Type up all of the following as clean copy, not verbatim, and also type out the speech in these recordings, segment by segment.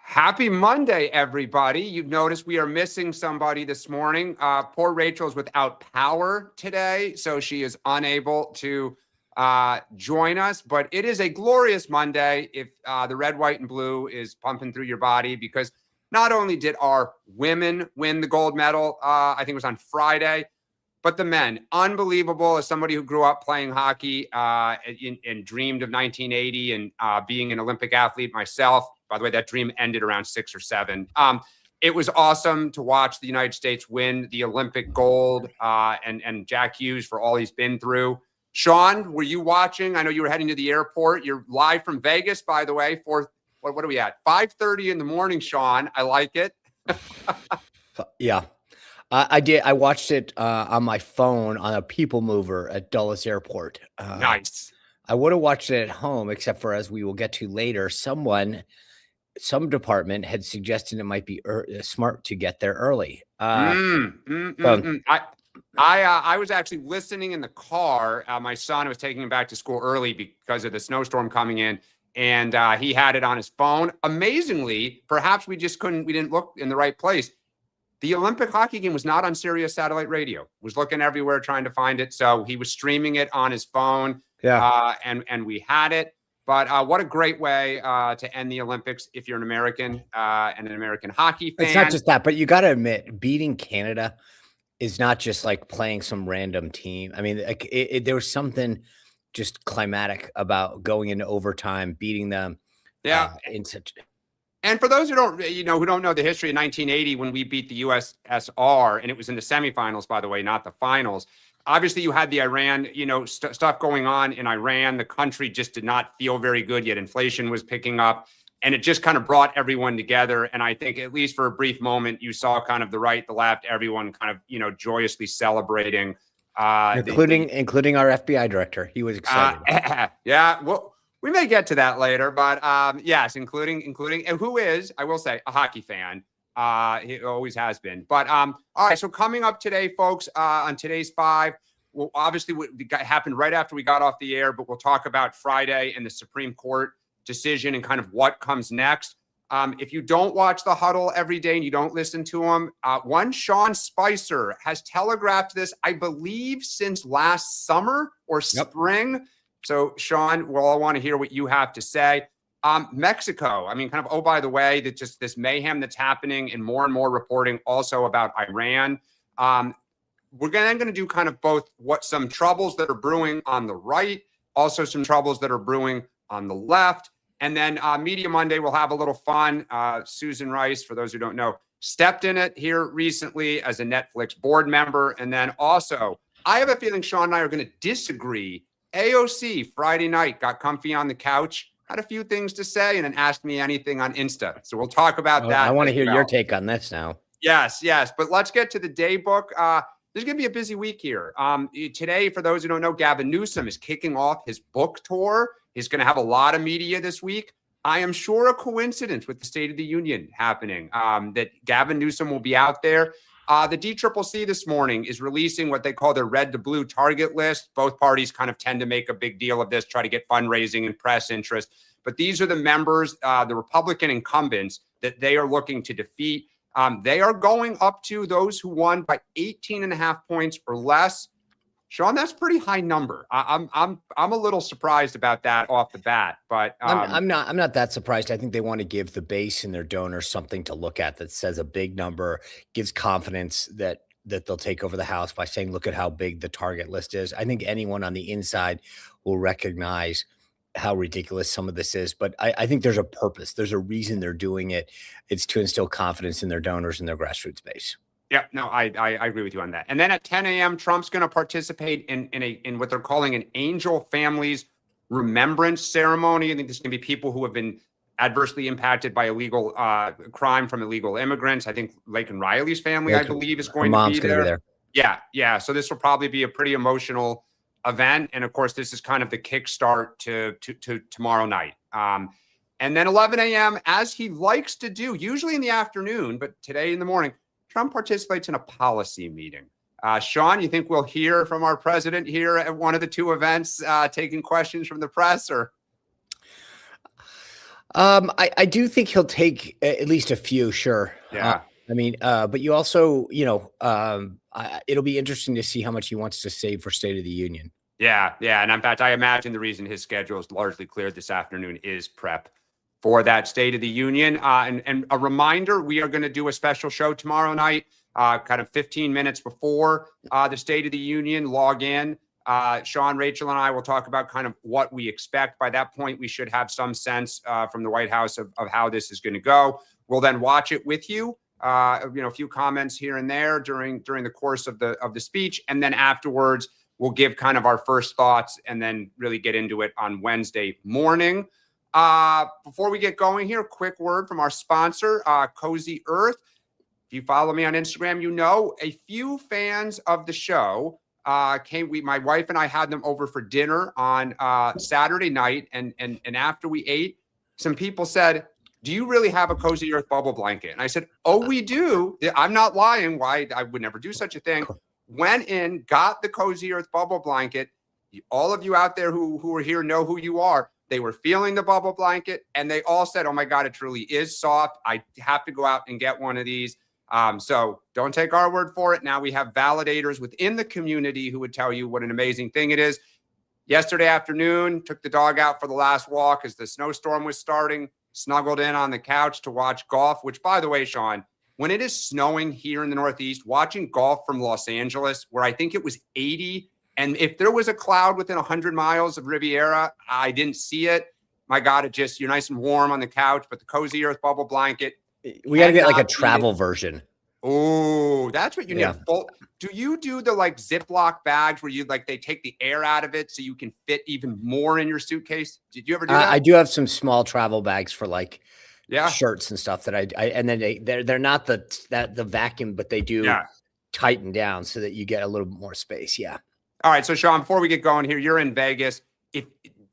Happy Monday, everybody. You've noticed we are missing somebody this morning. Poor Rachel is without power today, so she is unable to join us. But it is a glorious Monday if the red, white, and blue is pumping through your body, because not only did our women win the gold medal, I think it was on Friday, but the men, unbelievable. As somebody who grew up playing hockey and dreamed of 1980 and being an Olympic athlete myself. By the way, that dream ended around 6 or 7. It was awesome to watch the United States win the Olympic gold, and Jack Hughes for all he's been through. Sean, were you watching? I know you were heading to the airport. You're live from Vegas, by the way. What are we at? 5:30 in the morning, Sean. I like it. Yeah. I did. I watched it on my phone on a people mover at Dulles Airport. Nice. I would have watched it at home, except for, as we will get to later, some department had suggested it might be smart to get there early. I was actually listening in the car. My son was taking him back to school early because of the snowstorm coming in, and he had it on his phone. Amazingly, perhaps we didn't look in the right place. The Olympic hockey game was not on Sirius satellite radio. Was looking everywhere trying to find it. So he was streaming it on his phone. Yeah. And we had it. But what a great way to end the Olympics if you're an American and an American hockey fan. It's not just that, but you got to admit, beating Canada is not just like playing some random team. I mean, there was something just climatic about going into overtime, beating them. Yeah. And for those who don't know the history of 1980, when we beat the USSR, and it was in the semifinals, by the way, not the finals. Obviously, you had the Iran, stuff going on in Iran. The country just did not feel very good, yet inflation was picking up. And it just kind of brought everyone together. And I think, at least for a brief moment, you saw kind of the right, the left, everyone kind of, joyously celebrating. Including our FBI director. He was excited. Yeah, well, we may get to that later. But yes, including, and who is, I will say, a hockey fan. He always has been. But all right, so coming up today, folks, on today's 5, well, obviously happened right after we got off the air, but we'll talk about Friday and the Supreme Court decision and kind of what comes next. If you don't watch the Huddle every day and you don't listen to him, one Sean Spicer has telegraphed this, I believe, since last summer or spring. Yep. So Sean, we'll all want to hear what you have to say. Mexico, I mean, kind of, oh, by the way, that just this mayhem that's happening and more reporting also about Iran. We're then going to do kind of both some troubles that are brewing on the right, also some troubles that are brewing on the left. And then Media Monday, we'll have a little fun. Susan Rice, for those who don't know, stepped in it here recently as a Netflix board member. And then also, I have a feeling Sean and I are going to disagree. AOC Friday night got comfy on the couch, had a few things to say, and then asked me anything on Insta. So we'll talk about that. I want to hear your take on this now. Yes. But let's get to the day book. There's going to be a busy week here. Today, for those who don't know, Gavin Newsom is kicking off his book tour. He's going to have a lot of media this week. I am sure a coincidence with the State of the Union happening, that Gavin Newsom will be out there. The DCCC this morning is releasing what they call their red to blue target list. Both parties kind of tend to make a big deal of this, try to get fundraising and press interest. But these are the members, the Republican incumbents that they are looking to defeat. They are going up to those who won by 18.5 points or less. Sean, that's a pretty high number. I'm a little surprised about that off the bat, but I'm not that surprised. I think they want to give the base and their donors something to look at that says a big number, gives confidence that they'll take over the House by saying, look at how big the target list is. I think anyone on the inside will recognize how ridiculous some of this is, but I think there's a purpose. There's a reason they're doing it. It's to instill confidence in their donors and their grassroots base. Yeah, no, I agree with you on that. And then at 10 a.m., Trump's going to participate in what they're calling an Angel Families Remembrance Ceremony. I think there's going to be people who have been adversely impacted by illegal crime from illegal immigrants. I think Laken Riley's family, I believe, is going to be there. Yeah. So this will probably be a pretty emotional event. And of course, this is kind of the kickstart to tomorrow night. And then 11 a.m., as he likes to do, usually in the afternoon, but today in the morning, Trump participates in a policy meeting. Sean, you think we'll hear from our president here at one of the two events, taking questions from the press, or? I do think he'll take at least a few, sure. Yeah. I mean, but you also, it'll be interesting to see how much he wants to save for State of the Union. Yeah. And in fact, I imagine the reason his schedule is largely cleared this afternoon is prep for that State of the Union. And a reminder, we are going to do a special show tomorrow night, kind of 15 minutes before the State of the Union. Log in. Sean, Rachel, and I will talk about kind of what we expect. By that point, we should have some sense from the White House of how this is going to go. We'll then watch it with you. A few comments here and there during the course of the speech, and then afterwards we'll give kind of our first thoughts and then really get into it on Wednesday morning. Before we get going here, quick word from our sponsor, Cozy Earth. If you follow me on Instagram, you know a few fans of the show my wife and I had them over for dinner on Saturday night, and after we ate, some people said, "Do you really have a Cozy Earth bubble blanket?" And I said, "Oh, we do. I'm not lying. Why? I would never do such a thing." Went in, got the Cozy Earth bubble blanket. All of you out there who are here know who you are. They were feeling the bubble blanket, and they all said, "Oh my God, it truly is soft. I have to go out and get one of these." So don't take our word for it. Now we have validators within the community who would tell you what an amazing thing it is. Yesterday afternoon, took the dog out for the last walk as the snowstorm was starting, snuggled in on the couch to watch golf, which, by the way, Sean, when it is snowing here in the Northeast, watching golf from Los Angeles, where I think it was 80, and if there was a cloud within 100 miles of Riviera, I didn't see it. My God, you're nice and warm on the couch, but the Cozy Earth bubble blanket. We got to get like a travel version. Oh, that's what you need. Do you do the like Ziploc bags where they take the air out of it so you can fit even more in your suitcase? Did you ever do that? I do have some small travel bags for Yeah. shirts and stuff that I and then they're not the vacuum, but they do tighten down so that you get a little bit more space. Yeah. All right. So Sean, before we get going here, you're in Vegas. Do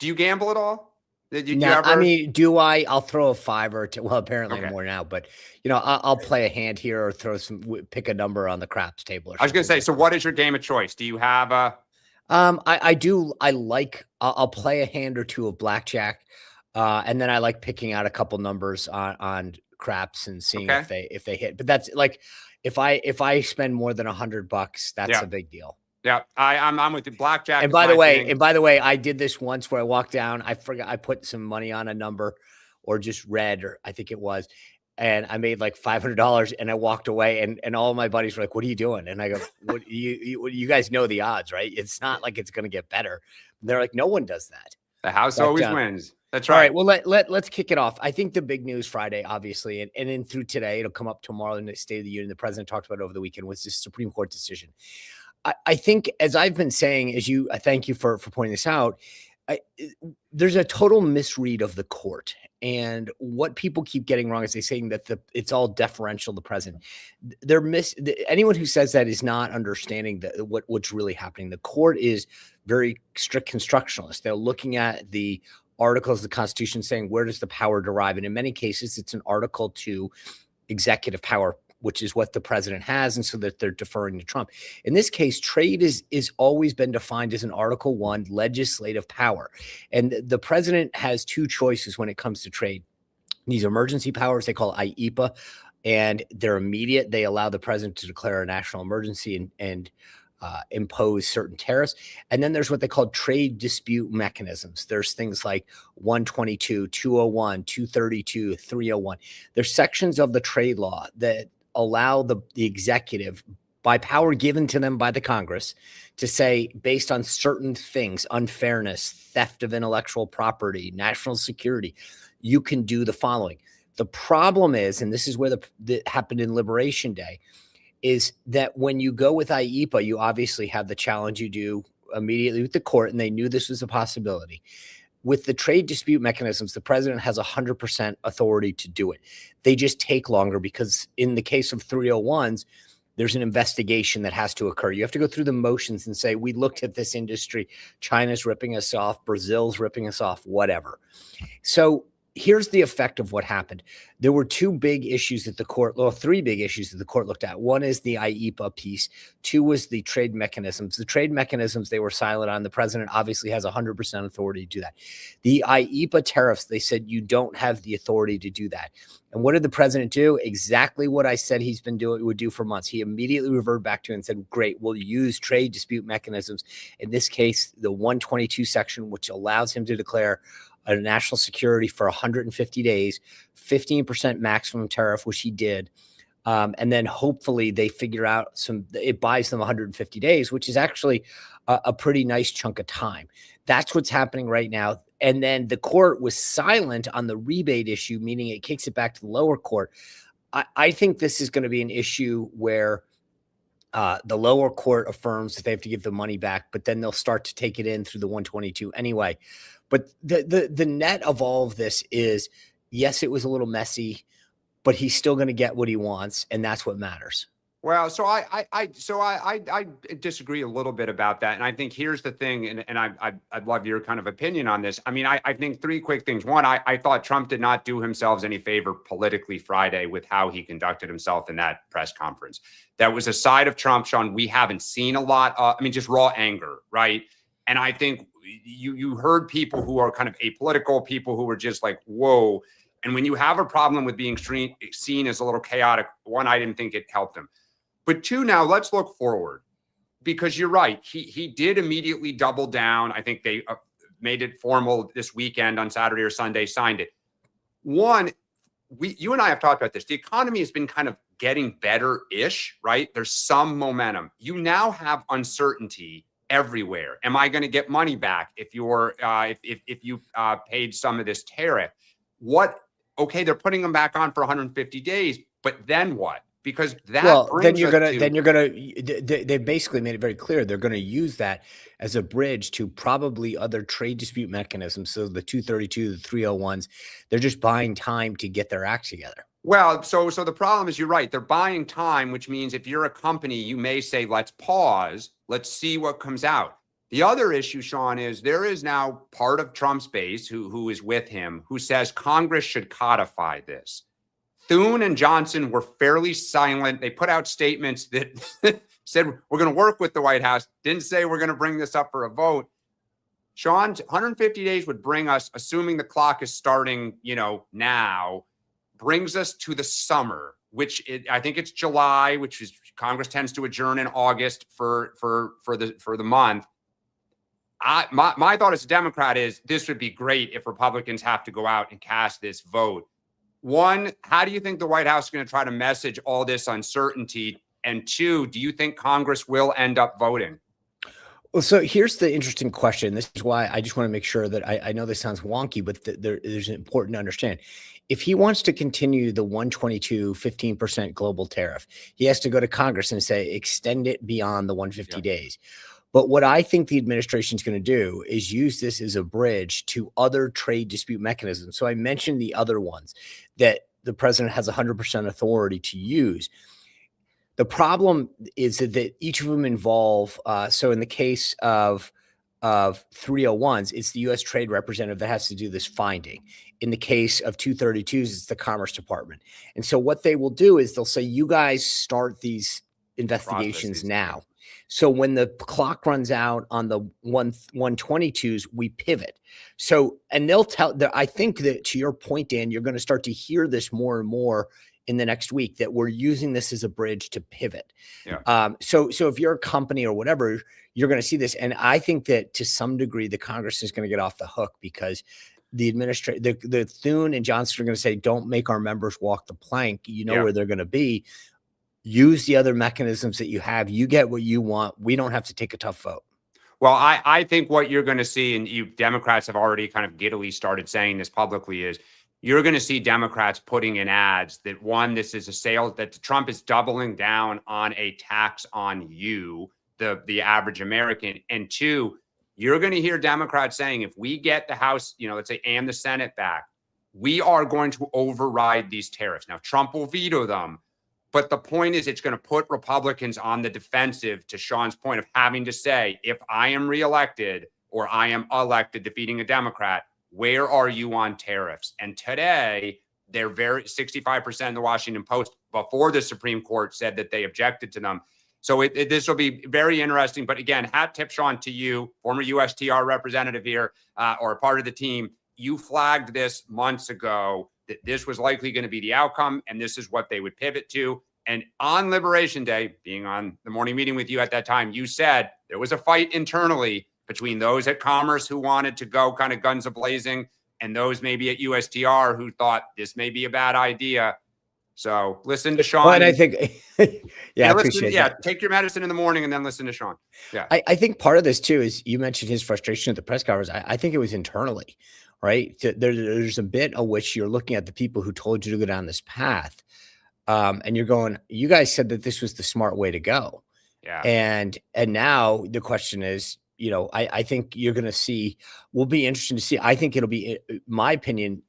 you gamble at all? Did you ever? I mean, do I? I'll throw a $5 or $10. Well, apparently more now, but I'll play a hand here or pick a number on the craps table. I was going to say, so what is your game of choice? Do you have a? I'll play a hand or two of blackjack. And then I like picking out a couple numbers on craps and seeing if they hit. But that's like, if I spend more than $100, that's a big deal. Yeah, I'm with the blackjack. And by the way, I did this once where I walked down. I forgot I put some money on a number, or just red, or I think it was, and I made like $500. And I walked away, and all my buddies were like, "What are you doing?" And I go, "What you guys know the odds, right? It's not like it's going to get better." And they're like, "No one does that. The house always wins." That's right. All right. Well, let's kick it off. I think the big news Friday, obviously, and then through today, it'll come up tomorrow in the State of the Union. The president talked about it over the weekend, was this Supreme Court decision. I think, as I've been saying, I thank you for pointing this out. There's a total misread of the court, and what people keep getting wrong is they saying that it's all deferential to the president. Anyone who says that is not understanding what's really happening. The court is very strict constructionalist. They're looking at the articles of the Constitution saying, where does the power derive? And in many cases, it's an Article 2 executive power, which is what the president has, and so that they're deferring to Trump. In this case, trade is always been defined as an Article 1 legislative power. And the president has two choices when it comes to trade. These emergency powers, they call IEPA, and they're immediate. They allow the president to declare a national emergency and impose certain tariffs. And then there's what they call trade dispute mechanisms. There's things like 122, 201, 232, 301. There's sections of the trade law that allow the executive, by power given to them by the Congress, to say, based on certain things, unfairness, theft of intellectual property, national security, you can do the following. The problem is, and this is where that happened in Liberation Day, is that when you go with IEPA, you obviously have the challenge you do immediately with the court, and they knew this was a possibility. With the trade dispute mechanisms, the president has 100% authority to do it. They just take longer because in the case of 301s, there's an investigation that has to occur. You have to go through the motions and say, we looked at this industry. China's ripping us off. Brazil's ripping us off, whatever. So here's the effect of what happened. There were two big issues that the court, well, three big issues that the court looked at. One is the IEPA piece. Two was the trade mechanisms. The trade mechanisms, they were silent on. The president obviously has 100% authority to do that. The IEPA tariffs, they said you don't have the authority to do that. And what did the president do? Exactly what I said he's been doing, would do for months. He immediately reverted back to it and said, great, we'll use trade dispute mechanisms. In this case, the 122 section, which allows him to declare a national security for 150 days, 15% maximum tariff, which he did. And then hopefully they figure out it buys them 150 days, which is actually a pretty nice chunk of time. That's what's happening right now. And then the court was silent on the rebate issue, meaning it kicks it back to the lower court. I think this is going to be an issue where the lower court affirms that they have to give the money back, but then they'll start to take it in through the 122 anyway. But the net of all of this is, yes, it was a little messy, but he's still going to get what he wants, and that's what matters. Well, so I disagree a little bit about that, and I think here's the thing, and I'd love your kind of opinion on this. I mean, I think three quick things. One, I thought Trump did not do himself any favor politically Friday with how he conducted himself in that press conference. That was a side of Trump, Sean, we haven't seen a lot of. I mean, just raw anger, right? And I think you heard people who are kind of apolitical, people who were just like, whoa. And when you have a problem with being seen as a little chaotic, one, I didn't think it helped him. But two, now let's look forward, because you're right. He did immediately double down. I think they made it formal this weekend on Saturday or Sunday, signed it. One, you and I have talked about this. The economy has been kind of getting better-ish, right? There's some momentum. You now have uncertainty everywhere. Am I going to get money back if you're if you paid some of this tariff? What? Okay, they're putting them back on for 150 days, but then what? Because that they basically made it very clear they're going to use that as a bridge to probably other trade dispute mechanisms. So the 232, the 301s, they're just buying time to get their act together. Well, so the problem is, you're right. They're buying time, which means if you're a company, you may say, let's pause. Let's see what comes out. The other issue, Sean, is there is now part of Trump's base who is with him who says Congress should codify this. Thune and Johnson were fairly silent. They put out statements that said, we're going to work with the White House. Didn't say we're going to bring this up for a vote. Sean, 150 days would bring us, assuming the clock is starting, now, brings us to the summer, which I think it's July, which is Congress tends to adjourn in August for the month. My thought as a Democrat is this would be great if Republicans have to go out and cast this vote. One, how do you think the White House is going to try to message all this uncertainty? And two, do you think Congress will end up voting? Well, so here's the interesting question. This is why I just want to make sure that I know this sounds wonky, but there's important to understand. If he wants to continue the 122, 15% global tariff, he has to go to Congress and say, extend it beyond the 150 days. But what I think the administration is going to do is use this as a bridge to other trade dispute mechanisms. So I mentioned the other ones that the president has 100% authority to use. The problem is that each of them involve, so in the case of 301s, it's the U.S. Trade Representative that has to do this finding. In the case of 232s, it's the Commerce Department. And so what they will do is they'll say, you guys start these investigations now. So when the clock runs out on the 122s, we pivot. So, and they'll tell, I think that to your point, Dan, you're going to start to hear this more and more in the next week, that we're using this as a bridge to pivot. Yeah. So if you're a company or whatever, you're going to see this. And I think that to some degree, the Congress is going to get off the hook, because the Thune and Johnson are going to say, don't make our members walk the plank. Where they're going to be. Use the other mechanisms that you have. You get what you want. We don't have to take a tough vote. Well, I think what you're going to see, and you Democrats have already kind of giddily started saying this publicly, is you're going to see Democrats putting in ads that, one, this is a sale, that Trump is doubling down on a tax on you, the average American. And two, you're going to hear Democrats saying, if we get the House, let's say, and the Senate back, we are going to override these tariffs. Now, Trump will veto them. But the point is, it's going to put Republicans on the defensive, to Sean's point of having to say, if I am reelected or I am elected defeating a Democrat, where are you on tariffs? And today, they're 65% in the Washington Post before the Supreme Court said that they objected to them. So this will be very interesting. But again, hat tip, Sean, to you, former USTR representative here, or a part of the team. You flagged this months ago that this was likely going to be the outcome, and this is what they would pivot to. And on Liberation Day, being on the morning meeting with you at that time, you said there was a fight internally between those at Commerce who wanted to go kind of guns a-blazing and those maybe at USTR who thought this may be a bad idea. So listen to Sean. Well, and I think, yeah, I appreciate that. Take your medicine in the morning and then listen to Sean. Yeah. I think part of this too is you mentioned his frustration at the press conference. I think it was internally, right? There's a bit of which you're looking at the people who told you to go down this path. And you're going, you guys said that this was the smart way to go. Yeah. And now the question is, you know, I think you're going to see, will be interesting to see. I think it'll be, my opinion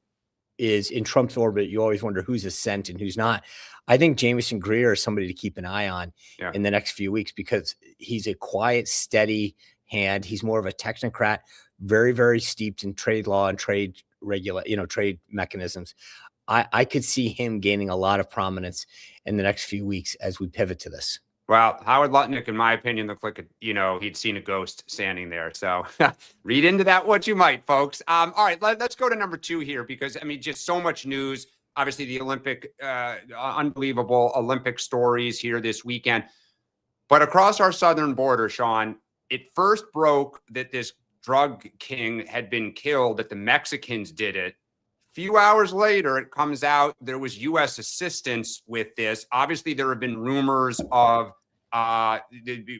is in Trump's orbit, you always wonder who's a cent and who's not. I think Jamieson Greer is somebody to keep an eye on in the next few weeks because he's a quiet, steady hand. He's more of a technocrat, very, very steeped in trade law and trade trade mechanisms. I could see him gaining a lot of prominence in the next few weeks as we pivot to this. Well, Howard Lutnick, in my opinion, looked like he'd seen a ghost standing there. So read into that what you might, folks. All right, let's go to number 2 here because, I mean, just so much news. Obviously, the unbelievable Olympic stories here this weekend. But across our southern border, Sean, it first broke that this drug king had been killed, that the Mexicans did it. Few hours later, it comes out there was U.S. assistance with this. Obviously, there have been rumors of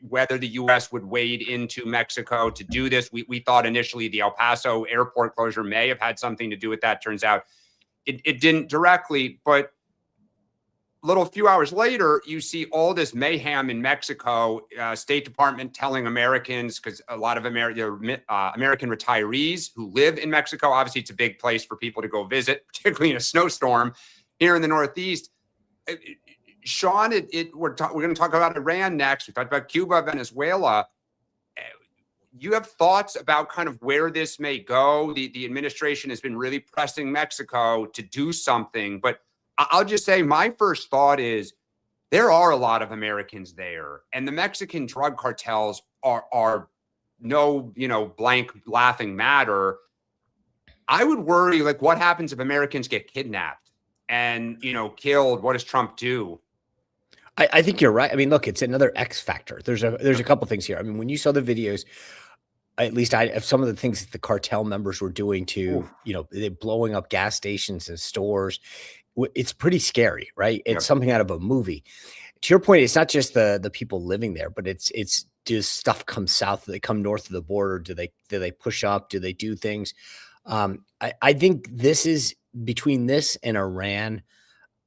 whether the U.S. would wade into Mexico to do this. We thought initially the El Paso airport closure may have had something to do with that. Turns out it didn't directly, but a few hours later, you see all this mayhem in Mexico. State Department telling Americans, because a lot of American retirees who live in Mexico, obviously it's a big place for people to go visit, particularly in a snowstorm here in the Northeast. Sean, we're going to talk about Iran next. We talked about Cuba, Venezuela. You have thoughts about kind of where this may go? The administration has been really pressing Mexico to do something, but I'll just say my first thought is there are a lot of Americans there, and the Mexican drug cartels are no, blank laughing matter. I would worry, like, what happens if Americans get kidnapped and, killed? What does Trump do? I think you're right. I mean, look, it's another X factor. There's a couple things here. I mean, when you saw the videos, at least some of the things that the cartel members were doing to, they're blowing up gas stations and stores. It's pretty scary, right? It's something out of a movie. To your point, it's not just the people living there, but it's does stuff come south? Do they come north of the border? Do they push up? Do they do things? I think this is between this and Iran,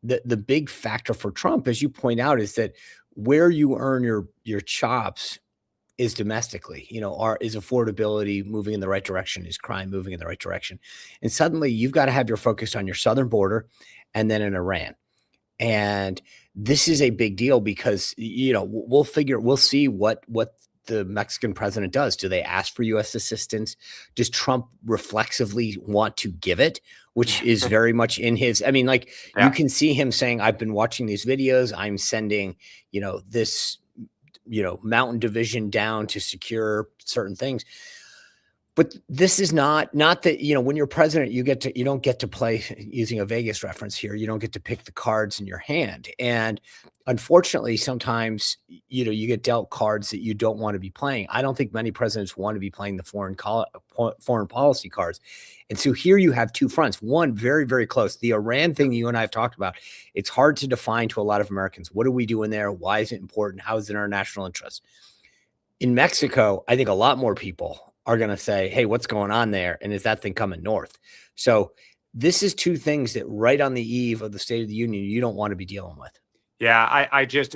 the big factor for Trump, as you point out, is that where you earn your chops is domestically, is affordability moving in the right direction? Is crime moving in the right direction? And suddenly you've got to have your focus on your southern border and then in Iran. And this is a big deal because, we'll see what the Mexican president does. Do they ask for U.S. assistance? Does Trump reflexively want to give it, which is very much in his, you can see him saying, I've been watching these videos. I'm sending, this, mountain division down to secure certain things. But this is not that, when you're president, you don't get to play, using a Vegas reference here, you don't get to pick the cards in your hand. And unfortunately, sometimes, you get dealt cards that you don't want to be playing. I don't think many presidents want to be playing the foreign policy cards. And so here you have two fronts, one very, very close. The Iran thing you and I have talked about, it's hard to define to a lot of Americans. What are we doing there? Why is it important? How is it in our national interest? In Mexico, I think a lot more people are going to say, hey, what's going on there? And is that thing coming north? So this is two things that right on the eve of the State of the Union, you don't want to be dealing with. Yeah, I just,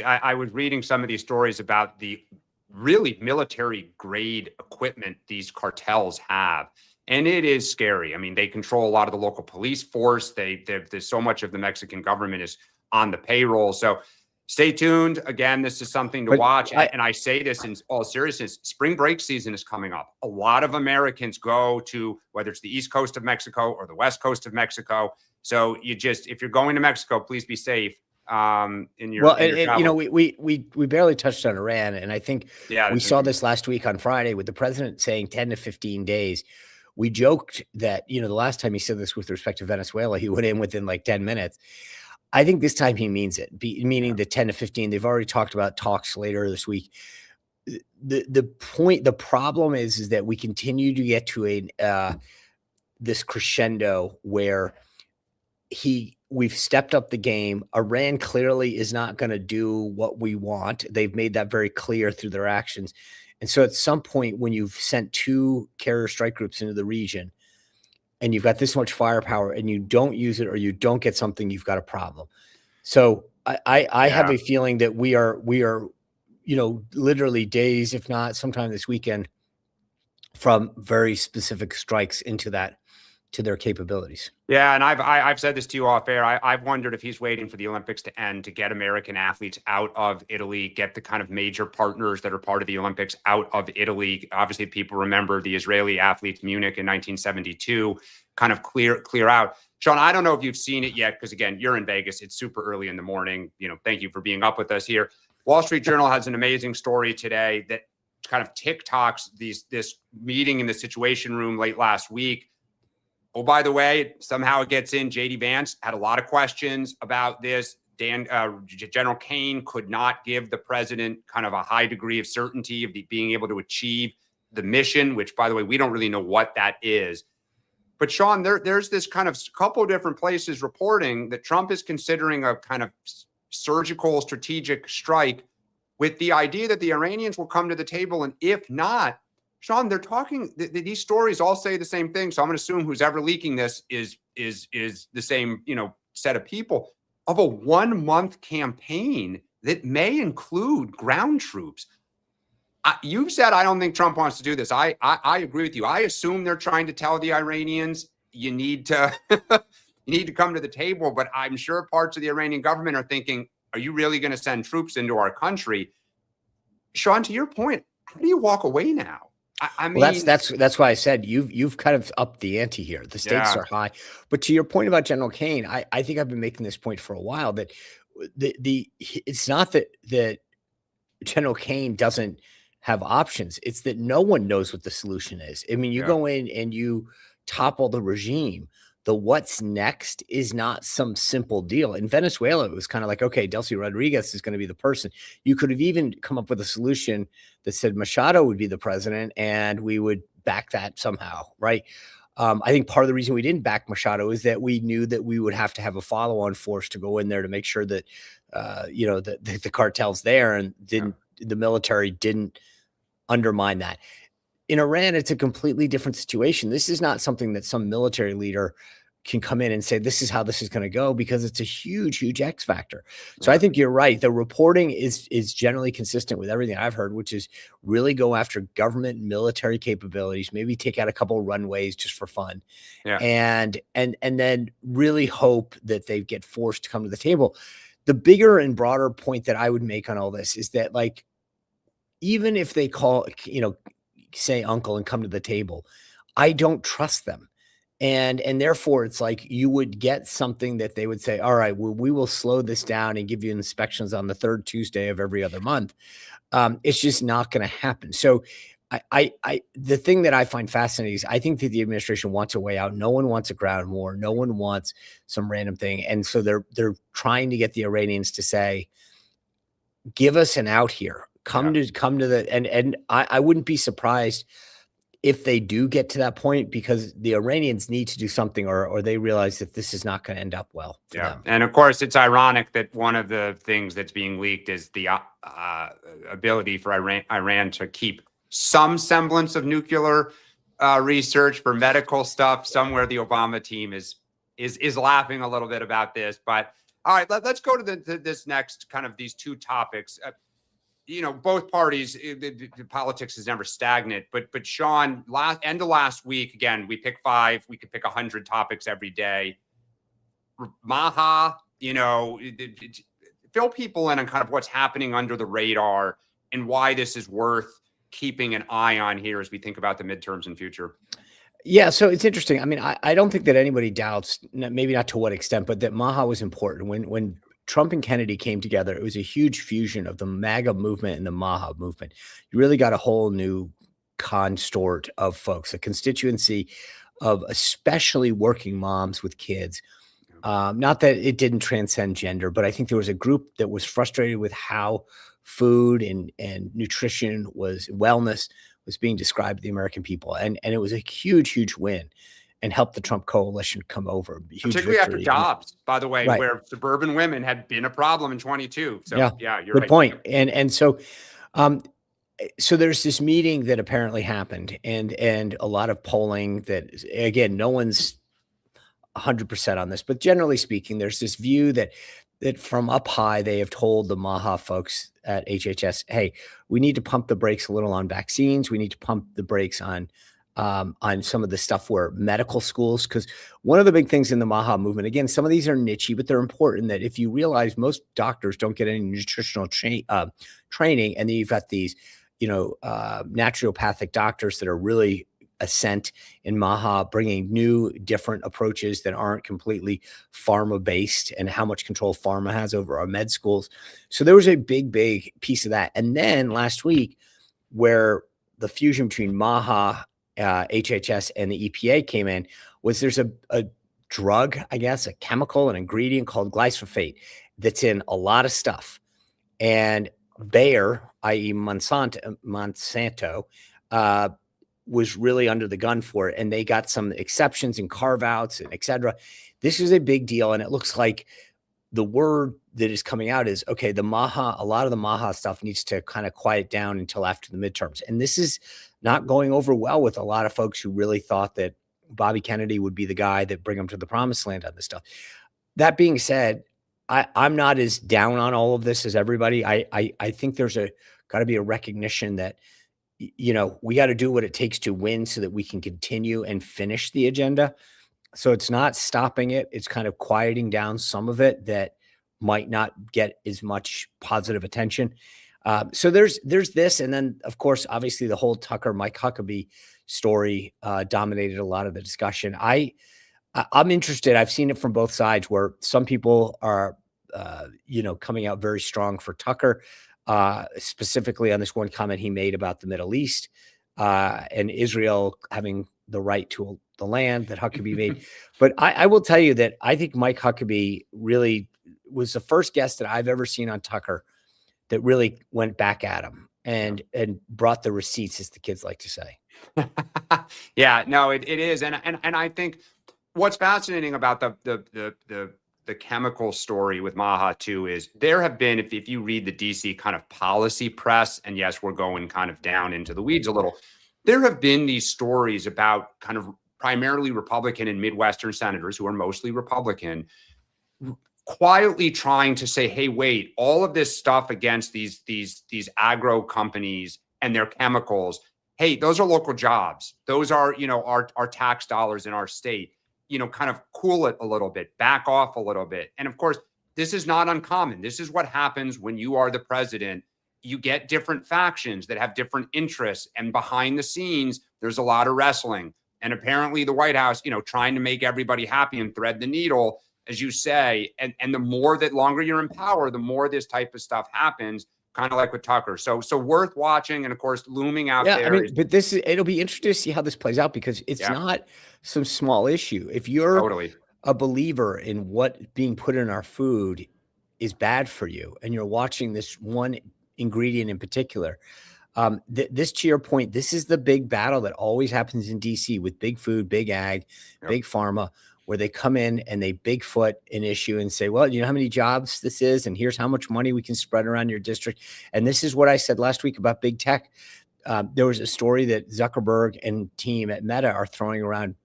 I was reading some of these stories about the really military grade equipment these cartels have. And it is scary. I mean, they control a lot of the local police force. There's so much of the Mexican government is on the payroll. So stay tuned. Again, this is something to But watch. And I say this in all seriousness, spring break season is coming up. A lot of Americans go to, whether it's the East Coast of Mexico or the West Coast of Mexico. So if you're going to Mexico, please be safe. In your you know, we barely touched on Iran, and I think we saw this last week on Friday with the president saying 10 to 15 days. We joked that, you know, the last time he said this with respect to Venezuela, he went in within like 10 minutes. I think this time he means it, meaning the 10 to 15. They've already talked about talks later this week. The problem is that we continue to get to this crescendo where we've stepped up the game. Iran clearly is not going to do what we want. They've made that very clear through their actions. And so at some point when you've sent 2 carrier strike groups into the region and you've got this much firepower and you don't use it or you don't get something, you've got a problem. So I have a feeling that we are, you know, literally days, if not sometime this weekend, from very specific strikes into their capabilities. Yeah, and I've said this to you off air. I've wondered if he's waiting for the Olympics to end to get American athletes out of Italy, get the kind of major partners that are part of the Olympics out of Italy. Obviously, people remember the Israeli athletes, Munich in 1972, kind of clear out. Sean, I don't know if you've seen it yet, because again, you're in Vegas. It's super early in the morning. You know, thank you for being up with us here. Wall Street Journal has an amazing story today that kind of TikToks this meeting in the Situation Room late last week. Oh, by the way, somehow it gets in. JD Vance had a lot of questions about this. General Kane could not give the president kind of a high degree of certainty of being able to achieve the mission, which, by the way, we don't really know what that is. But Sean, there's this kind of couple of different places reporting that Trump is considering a kind of surgical strategic strike with the idea that the Iranians will come to the table. And if not, Sean, they're talking, these stories all say the same thing. So I'm going to assume who's ever leaking this is the same, you know, set of people, of a 1-month campaign that may include ground troops. You've said, I don't think Trump wants to do this. I agree with you. I assume they're trying to tell the Iranians, you need to, you need to come to the table. But I'm sure parts of the Iranian government are thinking, are you really going to send troops into our country? Sean, to your point, how do you walk away now? I mean, well, that's why I said you've kind of upped the ante here. The stakes are high. But to your point about General Kane, I think I've been making this point for a while, that it's not that General Kane doesn't have options. It's that no one knows what the solution is. I mean, you go in and you topple the regime. The what's next is not some simple deal. In Venezuela, it was kind of like, okay, Delcy Rodriguez is going to be the person. You could have even come up with a solution that said Machado would be the president and we would back that somehow, right? I think part of the reason we didn't back Machado is that we knew that we would have to have a follow-on force to go in there to make sure that, you know, the cartel's there and the military didn't undermine that. In Iran, it's a completely different situation. This is not something that some military leader can come in and say, this is how this is going to go, because it's a huge, huge X factor. So I think you're right. The reporting is generally consistent with everything I've heard, which is really go after government military capabilities, maybe take out a couple of runways just for fun. And then really hope that they get forced to come to the table. The bigger and broader point that I would make on all this is that, like, even if they call, you know, say uncle and come to the table, I don't trust them. And therefore it's like you would get something that they would say, all right, well, we will slow this down and give you inspections on the 3rd Tuesday of every other month. It's just not going to happen. So the thing that I find fascinating is I think that the administration wants a way out. No one wants a ground war. No one wants some random thing. And so they're trying to get the Iranians to say, give us an out here. Come to the, and I wouldn't be surprised if they do get to that point, because the Iranians need to do something, or they realize that this is not going to end up well for them. And of course, it's ironic that one of the things that's being leaked is the ability for Iran to keep some semblance of nuclear research for medical stuff. Somewhere the Obama team is laughing a little bit about this. But all right, let's go to this next kind of these two topics. You know, both parties, the politics is never stagnant. But Sean, end of last week, again, we pick 5. We could pick 100 topics every day. MAHA, you know, fill people in on kind of what's happening under the radar and why this is worth keeping an eye on here as we think about the midterms and future. Yeah, so it's interesting. I mean, I don't think that anybody doubts, maybe not to what extent, but that MAHA was important. When Trump and Kennedy came together, it was a huge fusion of the MAGA movement and the MAHA movement. You really got a whole new consort of folks, a constituency of especially working moms with kids. Not that it didn't transcend gender, but I think there was a group that was frustrated with how food and nutrition wellness was being described to the American people. And it was a huge, huge win and helped the Trump coalition come over. Particularly after Dobbs, by the way, right. where suburban women had been a problem in 22. So yeah, you're good right. point. And so there's this meeting that apparently happened and a lot of polling that, again, no one's 100% on this, but generally speaking, there's this view that from up high, they have told the MAHA folks at HHS, hey, we need to pump the brakes a little on vaccines. We need to pump the brakes on some of the stuff where medical schools, because one of the big things in the MAHA movement, again, some of these are nichey, but they're important, that if you realize most doctors don't get any nutritional training, and then you've got these, naturopathic doctors that are really ascent in MAHA, bringing new, different approaches that aren't completely pharma based, and how much control pharma has over our med schools. So there was a big, big piece of that. And then last week, where the fusion between MAHA, HHS, and the EPA came in, was there's a drug, I guess, a chemical, an ingredient called glyphosate that's in a lot of stuff. And Bayer, i.e. Monsanto, was really under the gun for it. And they got some exceptions and carve outs and et cetera. This is a big deal. And it looks like the word that is coming out is, okay, a lot of the MAHA stuff needs to kind of quiet down until after the midterms. And this is not going over well with a lot of folks who really thought that Bobby Kennedy would be the guy that bring them to the promised land on this stuff. That being said, I'm not as down on all of this as everybody. I think there's got to be a recognition that, we got to do what it takes to win so that we can continue and finish the agenda. So it's not stopping it. It's kind of quieting down some of it that might not get as much positive attention. So there's this. And then, of course, obviously the whole Mike Huckabee story dominated a lot of the discussion. I'm interested. I've seen it from both sides, where some people are, coming out very strong for Tucker, specifically on this one comment he made about the Middle East and Israel having the right to the land that Huckabee made. But I will tell you that I think Mike Huckabee really was the first guest that I've ever seen on Tucker that really went back at him and brought the receipts, as the kids like to say. Yeah, no, it is. And I think what's fascinating about the chemical story with MAHA too is there have been, if you read the DC kind of policy press, and yes, we're going kind of down into the weeds a little, there have been these stories about kind of primarily Republican and Midwestern senators who are mostly Republican, quietly trying to say, hey, wait, all of this stuff against these agro companies and their chemicals, hey, those are local jobs. Those are, our tax dollars in our state. Kind of cool it a little bit, back off a little bit. And of course, this is not uncommon. This is what happens when you are the president. You get different factions that have different interests, and behind the scenes, there's a lot of wrestling. And apparently the White House, trying to make everybody happy and thread the needle, as you say, and the longer you're in power, the more this type of stuff happens, kind of like with Tucker. So worth watching. And of course, looming out there. I mean, but it'll be interesting to see how this plays out, because it's not some small issue. If you're a believer in what being put in our food is bad for you, and you're watching this one ingredient in particular, this, to your point, this is the big battle that always happens in DC with big food, big ag, big pharma, where they come in and they Bigfoot an issue and say, well, you know how many jobs this is, and here's how much money we can spread around your district. And this is what I said last week about big tech. There was a story that Zuckerberg and team at Meta are throwing around,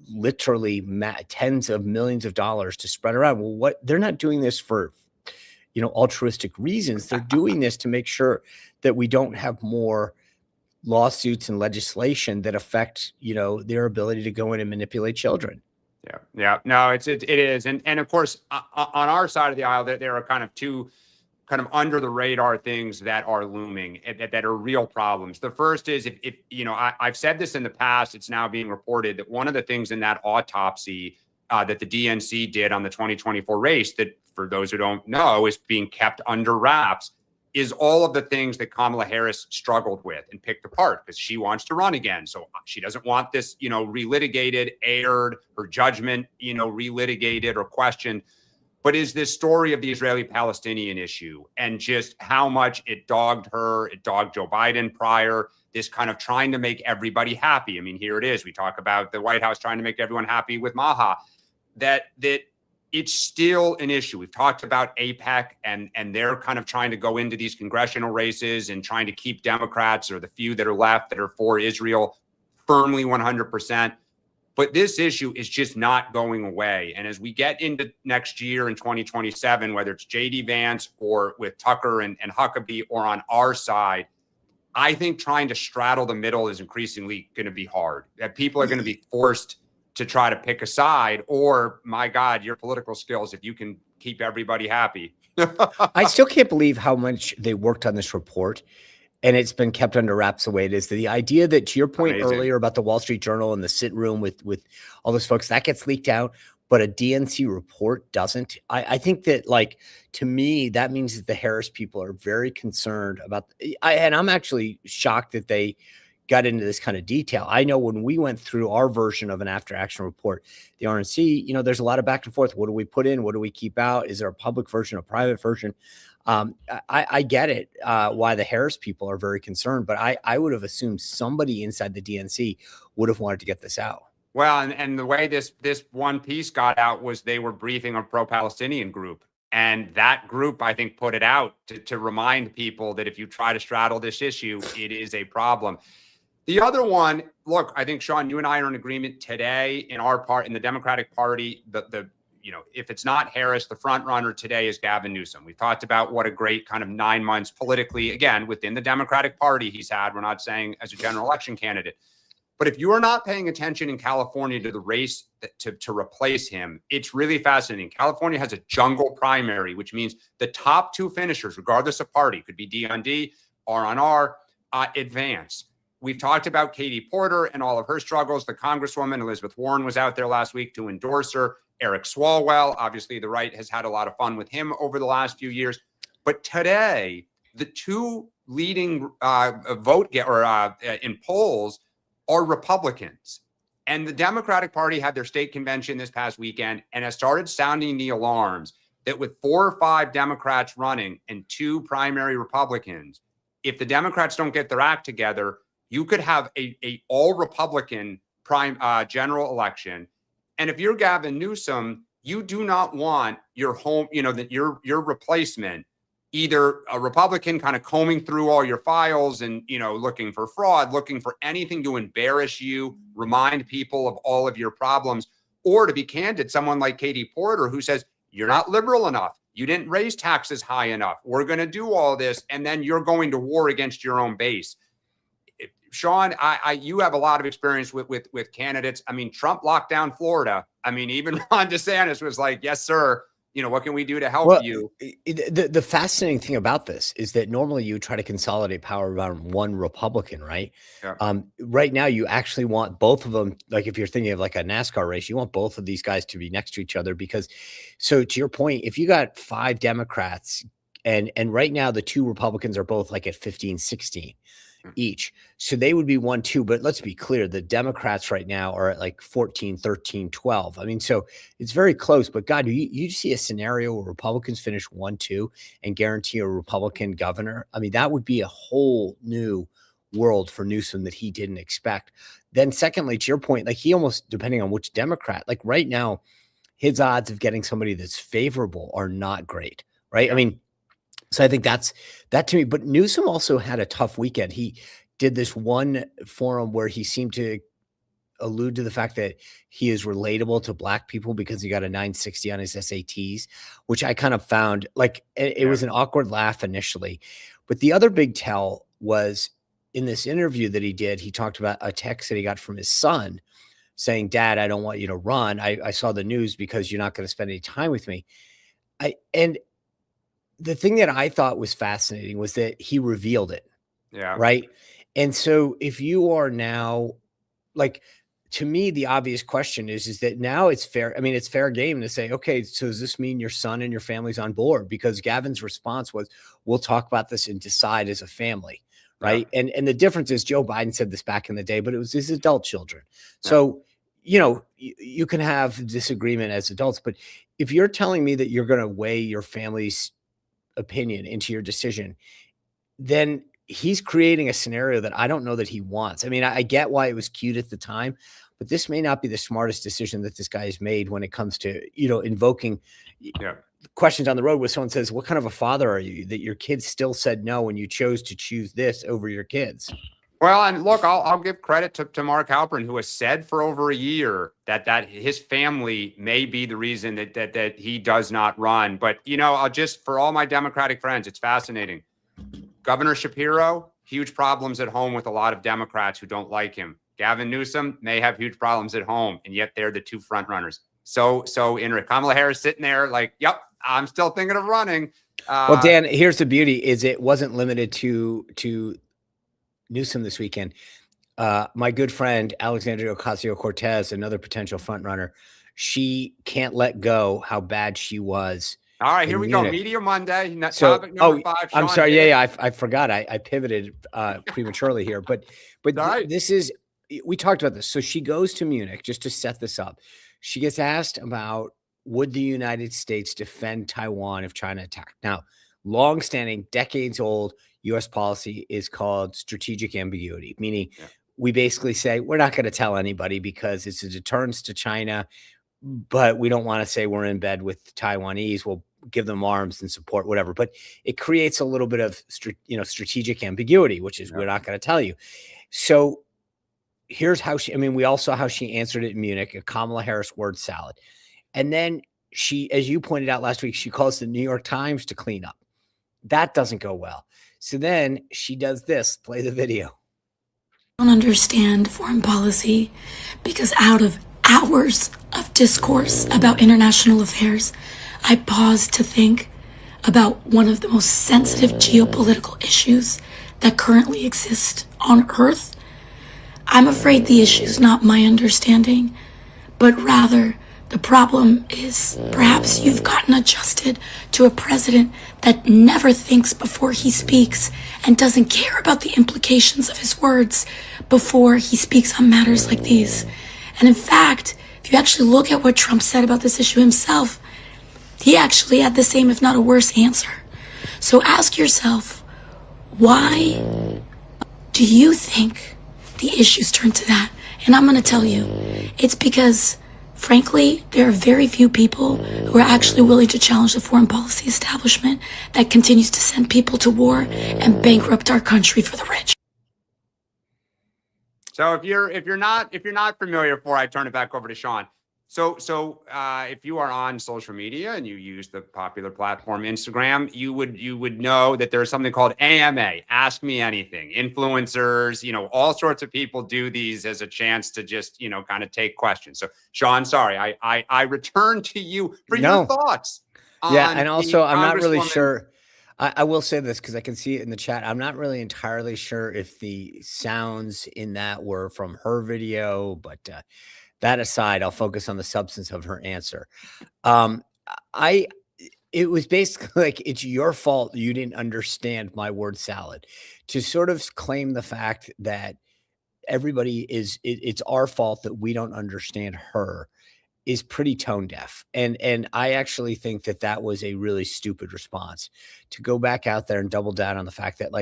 literally tens of millions of dollars to spread around. Well, they're not doing this for, altruistic reasons. They're doing this to make sure that we don't have more lawsuits and legislation that affect, their ability to go in and manipulate children. Yeah. No, it is. And of course, on our side of the aisle, there are kind of two kind of under the radar things that are looming that are real problems. The first is if I've said this in the past, it's now being reported that one of the things in that autopsy that the DNC did on the 2024 race, that for those who don't know is being kept under wraps, is all of the things that Kamala Harris struggled with and picked apart because she wants to run again. So she doesn't want this, relitigated, aired, her judgment, relitigated or questioned. But is this story of the Israeli-Palestinian issue and just how much it dogged her, it dogged Joe Biden prior, this kind of trying to make everybody happy. I mean, here it is. We talk about the White House trying to make everyone happy with MAHA, that it's still an issue. We've talked about AIPAC and they're kind of trying to go into these congressional races and trying to keep Democrats or the few that are left that are for Israel firmly 100%. But this issue is just not going away. And as we get into next year in 2027, whether it's J.D. Vance or with Tucker and Huckabee or on our side, I think trying to straddle the middle is increasingly going to be hard. That people are going to be forced to try to pick a side, or my God, your political skills, if you can keep everybody happy. I still can't believe how much they worked on this report and it's been kept under wraps the way it is. The idea that, to your point earlier about the Wall Street Journal and the sit room with all those folks, that gets leaked out, but a DNC report doesn't. I think that, like, to me, that means that the Harris people are very concerned about, and I'm actually shocked that they got into this kind of detail. I know when we went through our version of an after action report, the RNC, there's a lot of back and forth. What do we put in? What do we keep out? Is there a public version, a private version? I get it, why the Harris people are very concerned, but I would have assumed somebody inside the DNC would have wanted to get this out. Well, and the way this one piece got out was they were briefing a pro-Palestinian group. And that group, I think, put it out to remind people that if you try to straddle this issue, it is a problem. The other one, look, I think, Sean, you and I are in agreement today in the Democratic Party, if it's not Harris, the front runner today is Gavin Newsom. We've talked about what a great kind of 9 months politically, again, within the Democratic Party he's had. We're not saying as a general election candidate. But if you are not paying attention in California to the race to replace him, it's really fascinating. California has a jungle primary, which means the top two finishers, regardless of party, could be D on D, R on R, advance. We've talked about Katie Porter and all of her struggles. The Congresswoman, Elizabeth Warren, was out there last week to endorse her. Eric Swalwell, obviously the right has had a lot of fun with him over the last few years. But today, the two leading in polls are Republicans. And the Democratic Party had their state convention this past weekend and has started sounding the alarms that with 4 or 5 Democrats running and 2 primary Republicans, if the Democrats don't get their act together, you could have a all Republican general election. And if you're Gavin Newsom, you do not want your your replacement, either a Republican kind of combing through all your files and, looking for fraud, looking for anything to embarrass you, remind people of all of your problems, or to be candid, someone like Katie Porter who says, you're not liberal enough. You didn't raise taxes high enough. We're going to do all this. And then you're going to war against your own base. Sean, you have a lot of experience with candidates. I mean, Trump locked down Florida. I mean, even Ron DeSantis was like, yes, sir. What can we do to help you? The fascinating thing about this is that normally you try to consolidate power around one Republican, right? Yeah. Right now, you actually want both of them. Like if you're thinking of like a NASCAR race, you want both of these guys to be next to each other because, so to your point, if you got 5 Democrats and right now the 2 Republicans are both like at 15, 16 each. So they would be 1, 2, but let's be clear. The Democrats right now are at like 14, 13, 12. I mean, so it's very close, but God, you see a scenario where Republicans finish 1, 2 and guarantee a Republican governor. I mean, that would be a whole new world for Newsom that he didn't expect. Then secondly, to your point, like he almost, depending on which Democrat, like right now, his odds of getting somebody that's favorable are not great, right? I mean, so I think that to me, but Newsom also had a tough weekend. He did this one forum where he seemed to allude to the fact that he is relatable to Black people because he got a 960 on his SATs, which I kind of found like it was an awkward laugh initially. But the other big tell was in this interview that he did, he talked about a text that he got from his son saying, Dad, I don't want you to run. I saw the news because you're not going to spend any time with me. And the thing that I thought was fascinating was that he revealed it. Yeah. Right. And so if you are now like, to me, the obvious question is that now it's fair. I mean, it's fair game to say, okay, so does this mean your son and your family's on board? Because Gavin's response was, we'll talk about this and decide as a family. Right. Yeah. And the difference is Joe Biden said this back in the day, but it was his adult children. Yeah. So, you can have disagreement as adults, but if you're telling me that you're going to weigh your family's opinion into your decision, then he's creating a scenario that I don't know that he wants. I mean, I get why it was cute at the time, but this may not be the smartest decision that this guy has made when it comes to, invoking questions on the road where someone says, what kind of a father are you that your kids still said no and you chose to choose this over your kids? Well, and look, I'll give credit to Mark Halperin, who has said for over a year that his family may be the reason that he does not run. But, I'll just, for all my Democratic friends, it's fascinating. Governor Shapiro, huge problems at home with a lot of Democrats who don't like him. Gavin Newsom may have huge problems at home, and yet they're the two front runners. So Kamala Harris sitting there like, yep, I'm still thinking of running. Well, Dan, here's the beauty: is it wasn't limited to Newsom this weekend. My good friend Alexandria Ocasio-Cortez, another potential front runner, she can't let go how bad she was. All right, here we go. Media Monday. Topic number 5. I'm sorry. Yeah, I forgot. I pivoted prematurely here, but this is, we talked about this. So she goes to Munich just to set this up. She gets asked about, would the United States defend Taiwan if China attacked? Now, longstanding, decades old U.S. policy is called strategic ambiguity, meaning we basically say we're not going to tell anybody because it's a deterrence to China, but we don't want to say we're in bed with Taiwanese. We'll give them arms and support, whatever. But it creates a little bit of strategic ambiguity, which is we're not going to tell you. So here's how we all saw how she answered it in Munich, a Kamala Harris word salad. And then she, as you pointed out last week, she calls the New York Times to clean up. That doesn't go well. So then she does this. Play the video. I don't understand foreign policy because out of hours of discourse about international affairs, I paused to think about one of the most sensitive geopolitical issues that currently exist on Earth. I'm afraid the issue's not my understanding, but rather the problem is perhaps you've gotten adjusted to a president that never thinks before he speaks and doesn't care about the implications of his words before he speaks on matters like these. And in fact, if you actually look at what Trump said about this issue himself, he actually had the same, if not a worse, answer. So ask yourself, why do you think the issues turn to that? And I'm going to tell you, it's because, frankly, there are very few people who are actually willing to challenge the foreign policy establishment that continues to send people to war and bankrupt our country for the rich. So if you're not familiar, before I turn it back over to Sean, so if you are on social media and you use the popular platform Instagram, you would know that there's something called AMA, Ask Me Anything. Influencers, all sorts of people do these as a chance to just kind of take questions. So Sean, sorry, I return to you for your thoughts. Yeah, and also I'm not really sure. I will say this because I can see it in the chat. I'm not really entirely sure if the sounds in that were from her video, but that aside, I'll focus on the substance of her answer. It was basically like, it's your fault you didn't understand my word salad. To sort of claim the fact that it's our fault that we don't understand her is pretty tone deaf. And I actually think that was a really stupid response, to go back out there and double down on the fact that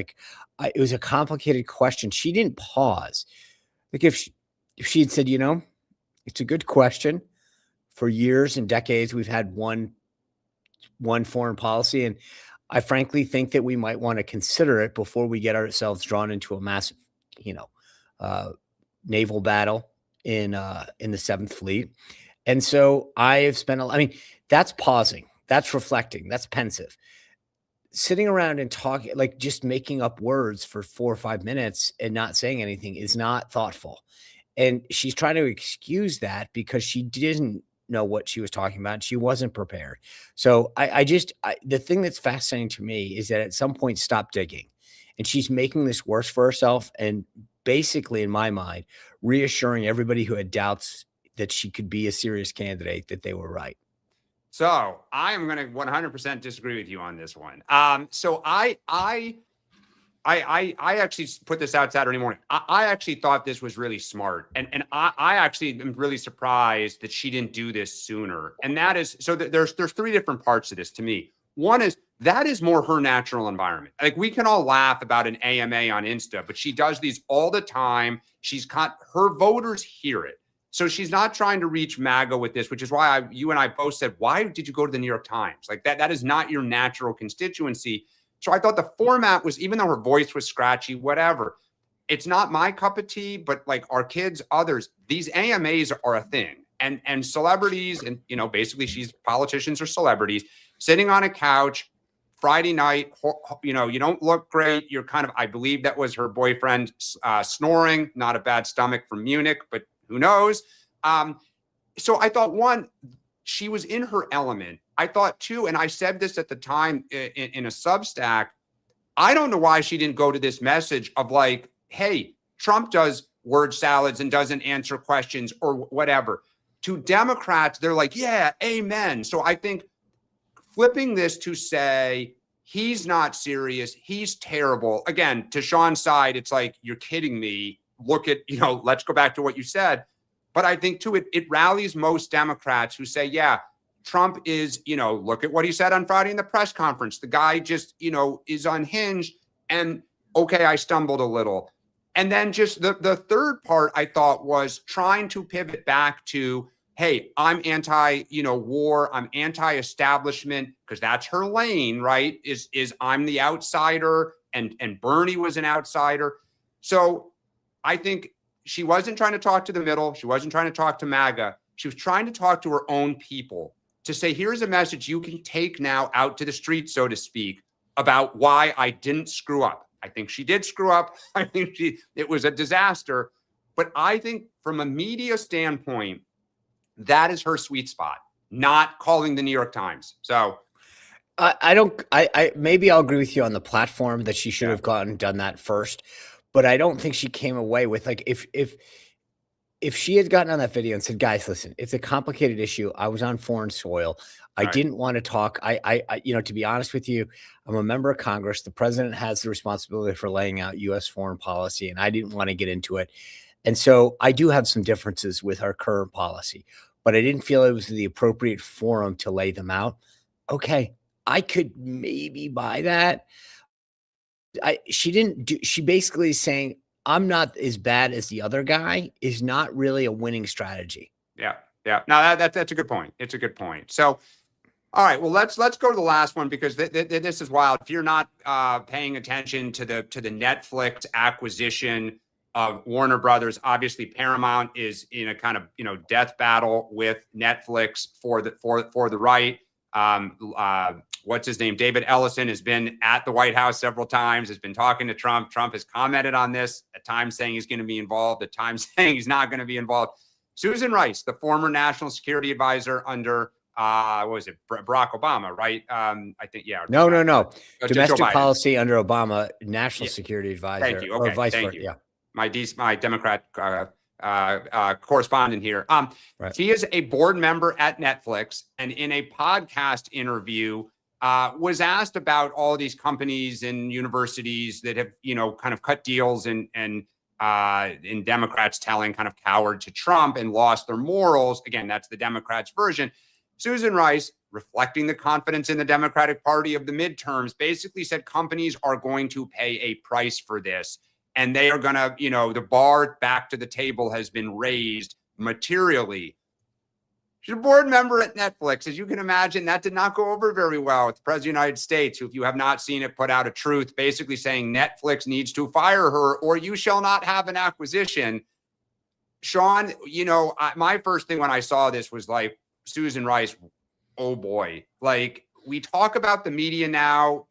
it was a complicated question. She didn't pause. Like if she had said, it's a good question. For years and decades, we've had one foreign policy. And I frankly think that we might want to consider it before we get ourselves drawn into a massive, naval battle in the Seventh Fleet. And so I have spent that's pausing, that's reflecting, that's pensive. Sitting around and talking, just making up words for 4 or 5 minutes and not saying anything is not thoughtful. And she's trying to excuse that because she didn't know what she was talking about. She wasn't prepared. So the thing that's fascinating to me is that at some point, stop digging. And she's making this worse for herself. And basically, in my mind, reassuring everybody who had doubts that she could be a serious candidate that they were right. So I am going to 100% disagree with you on this one. So I actually put this out Saturday morning. I actually thought this was really smart. And I actually am really surprised that she didn't do this sooner. And that is, so there's three different parts to this to me. One is that is more her natural environment. Like we can all laugh about an AMA on Insta, but she does these all the time. She's got her voters hear it. So she's not trying to reach MAGA with this, which is why you and I both said, why did you go to the New York Times? Like that is not your natural constituency. So I thought the format was, even though her voice was scratchy, whatever, it's not my cup of tea, but like our kids, others, these AMAs are a thing. And celebrities, and basically politicians or celebrities sitting on a couch Friday night, you don't look great. You're kind of, I believe that was her boyfriend snoring, not a bad stomach from Munich, but who knows? So I thought, one, she was in her element. I thought, two, and I said this at the time in a Substack, I don't know why she didn't go to this message of like, hey, Trump does word salads and doesn't answer questions or whatever. To Democrats, they're like, yeah, amen. So I think flipping this to say, he's not serious, he's terrible. Again, to Sean's side, it's like, you're kidding me. Look at, let's go back to what you said. But I think too, it rallies most Democrats who say, yeah, Trump is, look at what he said on Friday in the press conference. The guy just, is unhinged. And okay, I stumbled a little. And then just the third part I thought was trying to pivot back to, hey, I'm anti-war, I'm anti-establishment, because that's her lane, right? Is I'm the outsider, and Bernie was an outsider. So I think she wasn't trying to talk to the middle. She wasn't trying to talk to MAGA. She was trying to talk to her own people to say, here's a message you can take now out to the street, so to speak, about why I didn't screw up. I think she did screw up. I think it was a disaster. But I think from a media standpoint, that is her sweet spot, not calling the New York Times. So I maybe I'll agree with you on the platform that she should have gone and done that first, but I don't think she came away with like, if she had gotten on that video and said, guys, listen, it's a complicated issue. I was on foreign soil. I didn't want to talk. To be honest with you, I'm a member of Congress. The president has the responsibility for laying out U.S. foreign policy, and I didn't want to get into it. And so I do have some differences with our current policy, but I didn't feel it was the appropriate forum to lay them out. Okay, I could maybe buy that. She basically is saying, I'm not as bad as the other guy is not really a winning strategy. Yeah. No, that's a good point. It's a good point. So, all right, well, let's go to the last one, because this is wild. If you're not paying attention to the Netflix acquisition of Warner Brothers, obviously Paramount is in a kind of death battle with Netflix for the right. What's his name? David Ellison has been at the White House several times, has been talking to Trump. Trump has commented on this, at times saying he's going to be involved, at times saying he's not going to be involved. Susan Rice, the former national security advisor under what was it, Barack Obama, right? I think, yeah. No. Domestic policy under Obama, national security advisor. Thank you. Okay, thank you. Yeah. My Democrat correspondent here. Right. He is a board member at Netflix, and in a podcast interview, was asked about all these companies and universities that have, kind of cut deals and in Democrats telling kind of coward to Trump and lost their morals. Again, that's the Democrats' version. Susan Rice, reflecting the confidence in the Democratic Party of the midterms, basically said companies are going to pay a price for this. And they are going to, the bar back to the table has been raised materially. She's a board member at Netflix. As you can imagine, that did not go over very well with the President of the United States, who, if you have not seen it, put out a truth basically saying Netflix needs to fire her or you shall not have an acquisition. Sean, my first thing when I saw this was like, Susan Rice, oh boy. Like, we talk about the media now,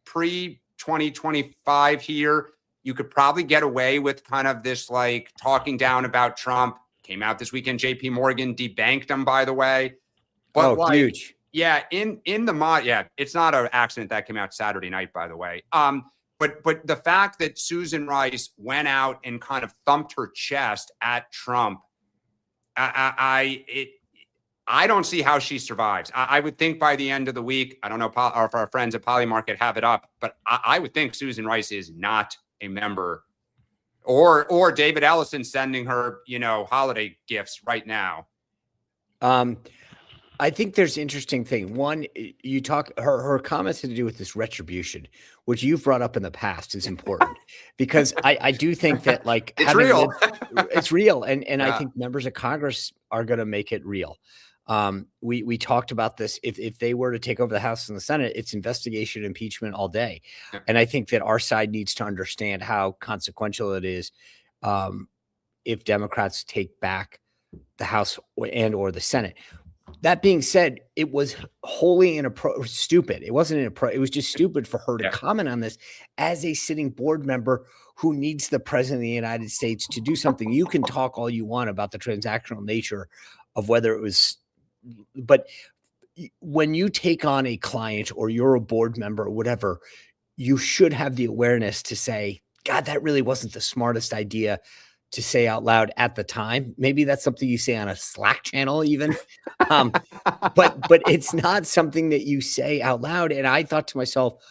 pre-2025 here. You could probably get away with kind of this like talking down about Trump. Came out this weekend. JP Morgan debanked him, by the way. But like, huge. Yeah, in the mod, yeah, it's not an accident that came out Saturday night, by the way. But the fact that Susan Rice went out and kind of thumped her chest at Trump, I don't see how she survives. I would think by the end of the week, I don't know if our friends at Polymarket have it up, but I would think Susan Rice is not a member, or David Ellison sending her, holiday gifts right now. I think there's interesting thing. One, you talk her comments had to do with this retribution, which you've brought up in the past is important because I do think that like it's real. It's real. And Yeah. I think members of Congress are going to make it real. We talked about this. If they were to take over the House and the Senate, it's investigation, impeachment all day. Yeah. And I think that our side needs to understand how consequential it is if Democrats take back the House and or the Senate. That being said, it was wholly stupid. It wasn't it was just stupid for her to comment on this as a sitting board member who needs the president of the United States to do something. You can talk all you want about the transactional nature of whether it was, but when you take on a client or you're a board member or whatever, you should have the awareness to say, God, that really wasn't the smartest idea to say out loud at the time. Maybe that's something you say on a Slack channel even. But it's not something that you say out loud. And I thought to myself,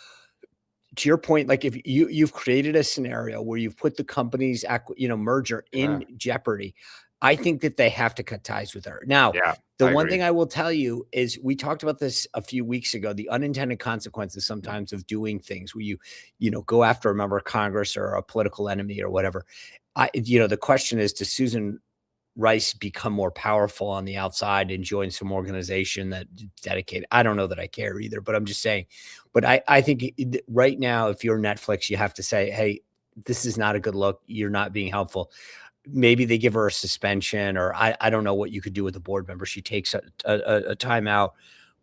to your point, like if you've created a scenario where you've put the company's merger in jeopardy, I think that they have to cut ties with her. Now, the one thing I will tell you is we talked about this a few weeks ago, the unintended consequences sometimes of doing things where you go after a member of Congress or a political enemy or whatever. The question is, does Susan Rice become more powerful on the outside and join some organization that dedicated? I don't know that I care either, but I'm just saying. But I think right now, if you're Netflix, you have to say, hey, this is not a good look. You're not being helpful. Maybe they give her a suspension, or I don't know what you could do with a board member. She takes a timeout,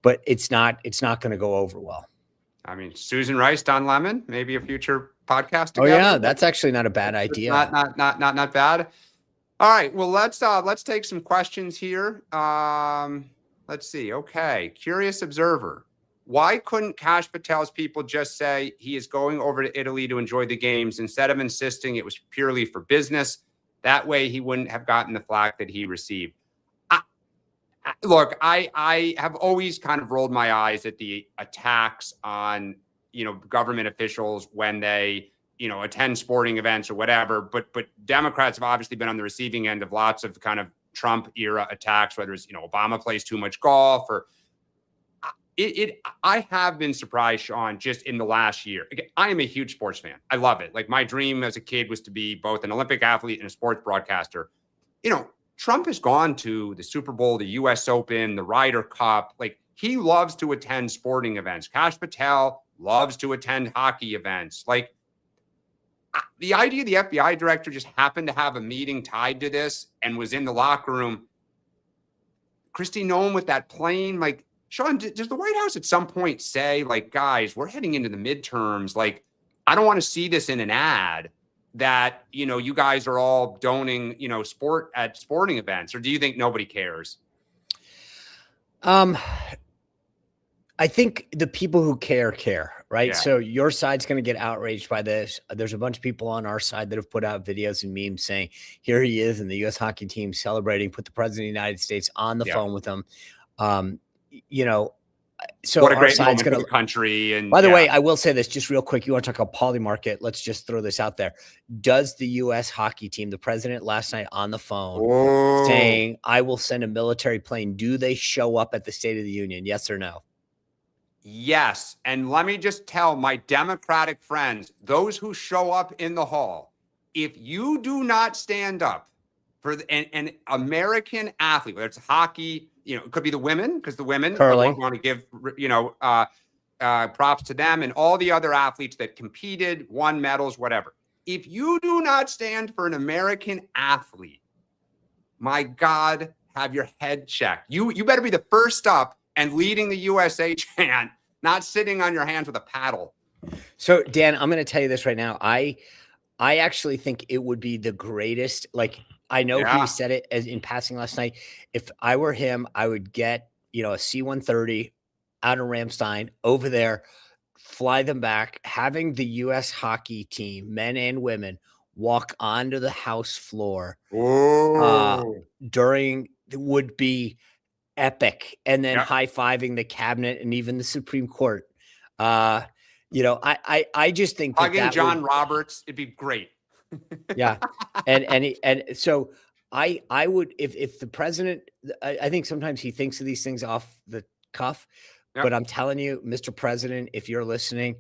but it's not going to go over well. I mean, Susan Rice, Don Lemon, maybe a future podcast together. Oh yeah, that's actually not a bad idea. Not bad. All right, well let's take some questions here. Let's see. Okay, curious observer. Why couldn't Kash Patel's people just say he is going over to Italy to enjoy the games instead of insisting it was purely for business? That way he wouldn't have gotten the flack that he received. Look, I have always kind of rolled my eyes at the attacks on, government officials when they, attend sporting events or whatever. But Democrats have obviously been on the receiving end of lots of kind of Trump era attacks, whether it's, Obama plays too much golf or I have been surprised, Sean, just in the last year. Again, I am a huge sports fan. I love it. Like my dream as a kid was to be both an Olympic athlete and a sports broadcaster. Trump has gone to the Super Bowl, the US Open, the Ryder Cup. Like he loves to attend sporting events. Kash Patel loves to attend hockey events. Like the idea the FBI director just happened to have a meeting tied to this and was in the locker room. Kristi Noem with that plane, like, Sean, does the White House at some point say, like, guys, we're heading into the midterms. Like, I don't want to see this in an ad that, you guys are all doning, sport at sporting events, or do you think nobody cares? I think the people who care, right? Yeah. So your side's going to get outraged by this. There's a bunch of people on our side that have put out videos and memes saying, here he is and the U.S. hockey team celebrating, put the president of the United States on the phone with them. So what a our great side's moment for the country. And by the way, I will say this just real quick. You want to talk about Polymarket? Let's just throw this out there. Does the U.S. hockey team, the president last night on the phone saying, I will send a military plane, do they show up at the State of the Union? Yes or no? Yes. And let me just tell my Democratic friends, those who show up in the hall, if you do not stand up for an American athlete, whether it's hockey, it could be the women, because the women want to give, props to them and all the other athletes that competed, won medals, whatever. If you do not stand for an American athlete, my God, have your head checked. You better be the first up and leading the USA chant, not sitting on your hands with a paddle. So, Dan, I'm going to tell you this right now. I actually think it would be the greatest. Like, I know he Yeah. said it as in passing last night. If I were him, I would get, a C-130 out of Ramstein over there, fly them back, having the US hockey team, men and women, walk onto the house floor uh Oh. during would be epic, and then Yep. high-fiving the cabinet and even the Supreme Court. Uh, I just think that Hugging that John would. Roberts. It'd be great. Yeah. And so I would, if the president, I think sometimes he thinks of these things off the cuff, but Yep. I'm telling you, Mr. President, if you're listening,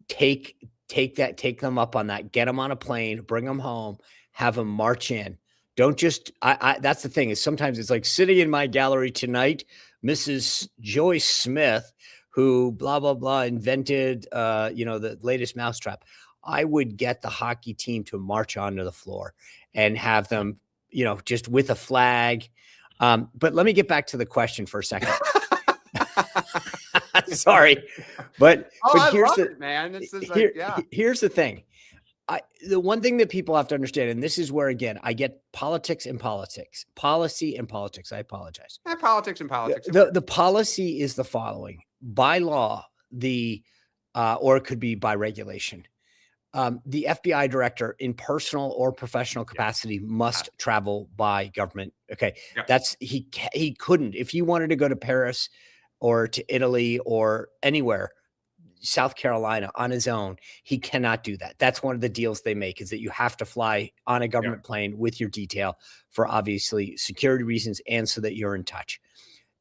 take them up on that. Get them on a plane, bring them home, have them march in. Don't just I that's the thing, is sometimes it's like sitting in my gallery tonight, Mrs. Joyce Smith, who blah blah blah invented the latest mousetrap. I would get the hockey team to march onto the floor and have them, just with a flag. But let me get back to the question for a second. Sorry, but I here's love the it, man. This is here, like, yeah. here's the thing. The one thing that people have to understand, and this is where again I get politics and politics, policy and politics. I apologize. Politics and politics. The policy is the following: by law, or it could be by regulation. The FBI director, in personal or professional capacity, must travel by government. Okay, Yeah. he couldn't, if you wanted to go to Paris or to Italy or anywhere, South Carolina, on his own, he cannot do that. That's one of the deals they make, is that you have to fly on a government plane with your detail for obviously security reasons and so that you're in touch.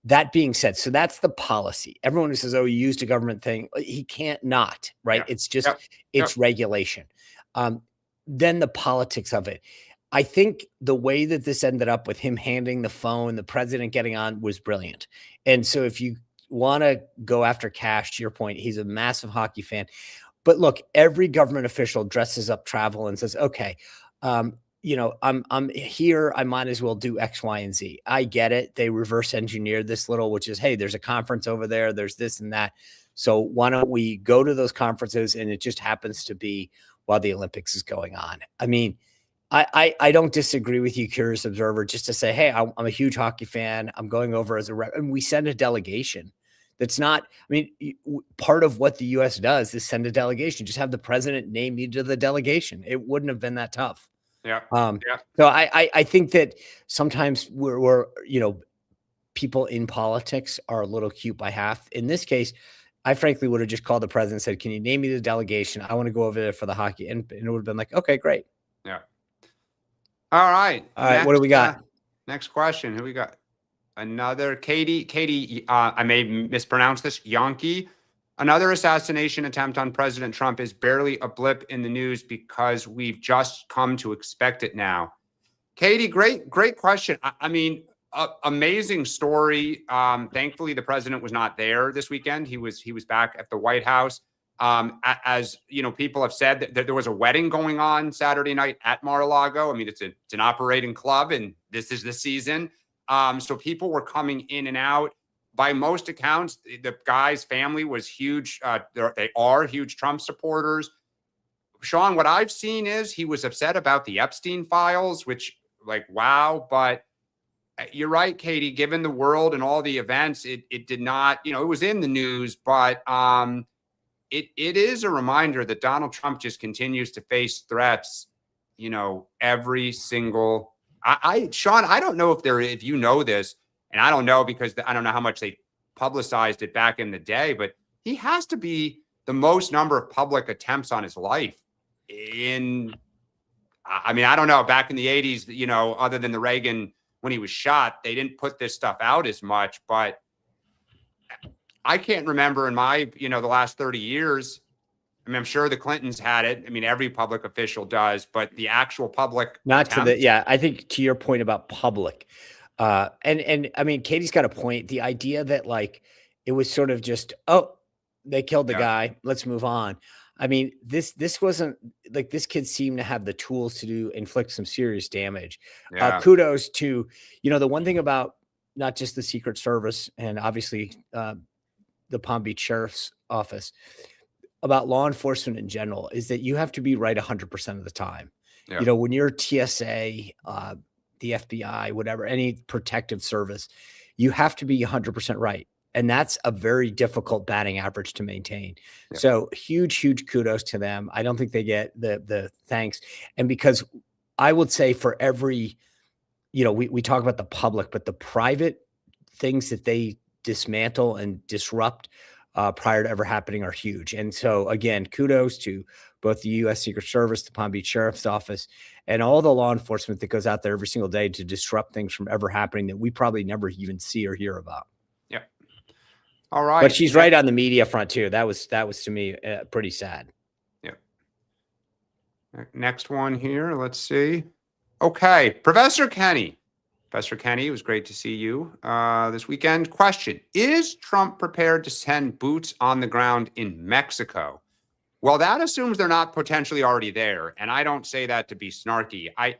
That being said, so that's the policy. Everyone who says, "Oh, you used a government thing," he can't not, right? Yeah. It's just, Yep. it's regulation. Then the politics of it. I think the way that this ended up with him handing the phone, the president getting on, was brilliant. And so if you want to go after Cash, to your point, he's a massive hockey fan. But look, every government official dresses up travel and says, "Okay, I'm here. I might as well do X, Y, and Z." I get it. They reverse engineered this little, which is, hey, there's a conference over there. There's this and that. So why don't we go to those conferences? And it just happens to be while the Olympics is going on. I mean, I don't disagree with you, Curious Observer, just to say, hey, I'm a huge hockey fan. I'm going over as a rep. And we send a delegation. That's not, I mean, part of what the U.S. does is send a delegation. Just have the president name you to the delegation. It wouldn't have been that tough. Yeah. So I think that sometimes we're people in politics are a little cute by half. In this case, I frankly would have just called the president and said, "Can you name me the delegation? I want to go over there for the hockey." And it would have been like, okay, great. Yeah. All right. What do we got? Next question. Who we got? Another Katie, I may mispronounce this, Yankee. Another assassination attempt on President Trump is barely a blip in the news because we've just come to expect it now. Katie, great question. I mean, amazing story. Thankfully, the president was not there this weekend. He was back at the White House. As you know, people have said that there was a wedding going on Saturday night at Mar-a-Lago. I mean, it's an operating club, and this is the season. So people were coming in and out. By most accounts, the guy's family was huge. They are huge Trump supporters. Sean, what I've seen is he was upset about the Epstein files, which, like, wow. But you're right, Katie, given the world and all the events, it did not, it was in the news, but it is a reminder that Donald Trump just continues to face threats, every single. Sean, I don't know if you know this, and I don't know because I don't know how much they publicized it back in the day, but he has to be the most number of public attempts on his life I mean, I don't know, back in the 80s, other than the Reagan, when he was shot, they didn't put this stuff out as much, but I can't remember in my, the last 30 years. I mean, I'm sure the Clintons had it. I mean, every public official does, but the actual public. I think to your point about public, and I mean, Katie's got a point. The idea that like, it was sort of just, oh, they killed the guy, let's move on. I mean, this wasn't like, this kid seemed to have the tools to inflict some serious damage. Kudos to, the one thing about not just the Secret Service and obviously the Palm Beach Sheriff's Office, about law enforcement in general is that you have to be right 100% of the time. Yeah. You know, when you're TSA, the FBI, whatever, any protective service, you have to be 100% right. And that's a very difficult batting average to maintain. Yeah. So huge kudos to them. I don't think they get the thanks. And because I would say for every, you know, we talk about the public, but the private things that they dismantle and disrupt prior to ever happening are huge. And so again, kudos to both the U.S. Secret Service, the Palm Beach Sheriff's Office, and all the law enforcement that goes out there every single day to disrupt things from ever happening that we probably never even see or hear about. Yeah. All right. But she's right on the media front too. That was to me pretty sad. Yeah. Next one here. Let's see. Okay. Professor Kenny. Professor Kenny, it was great to see you this weekend. Question: is Trump prepared to send boots on the ground in Mexico? Well, that assumes they're not potentially already there. And I don't say that to be snarky. I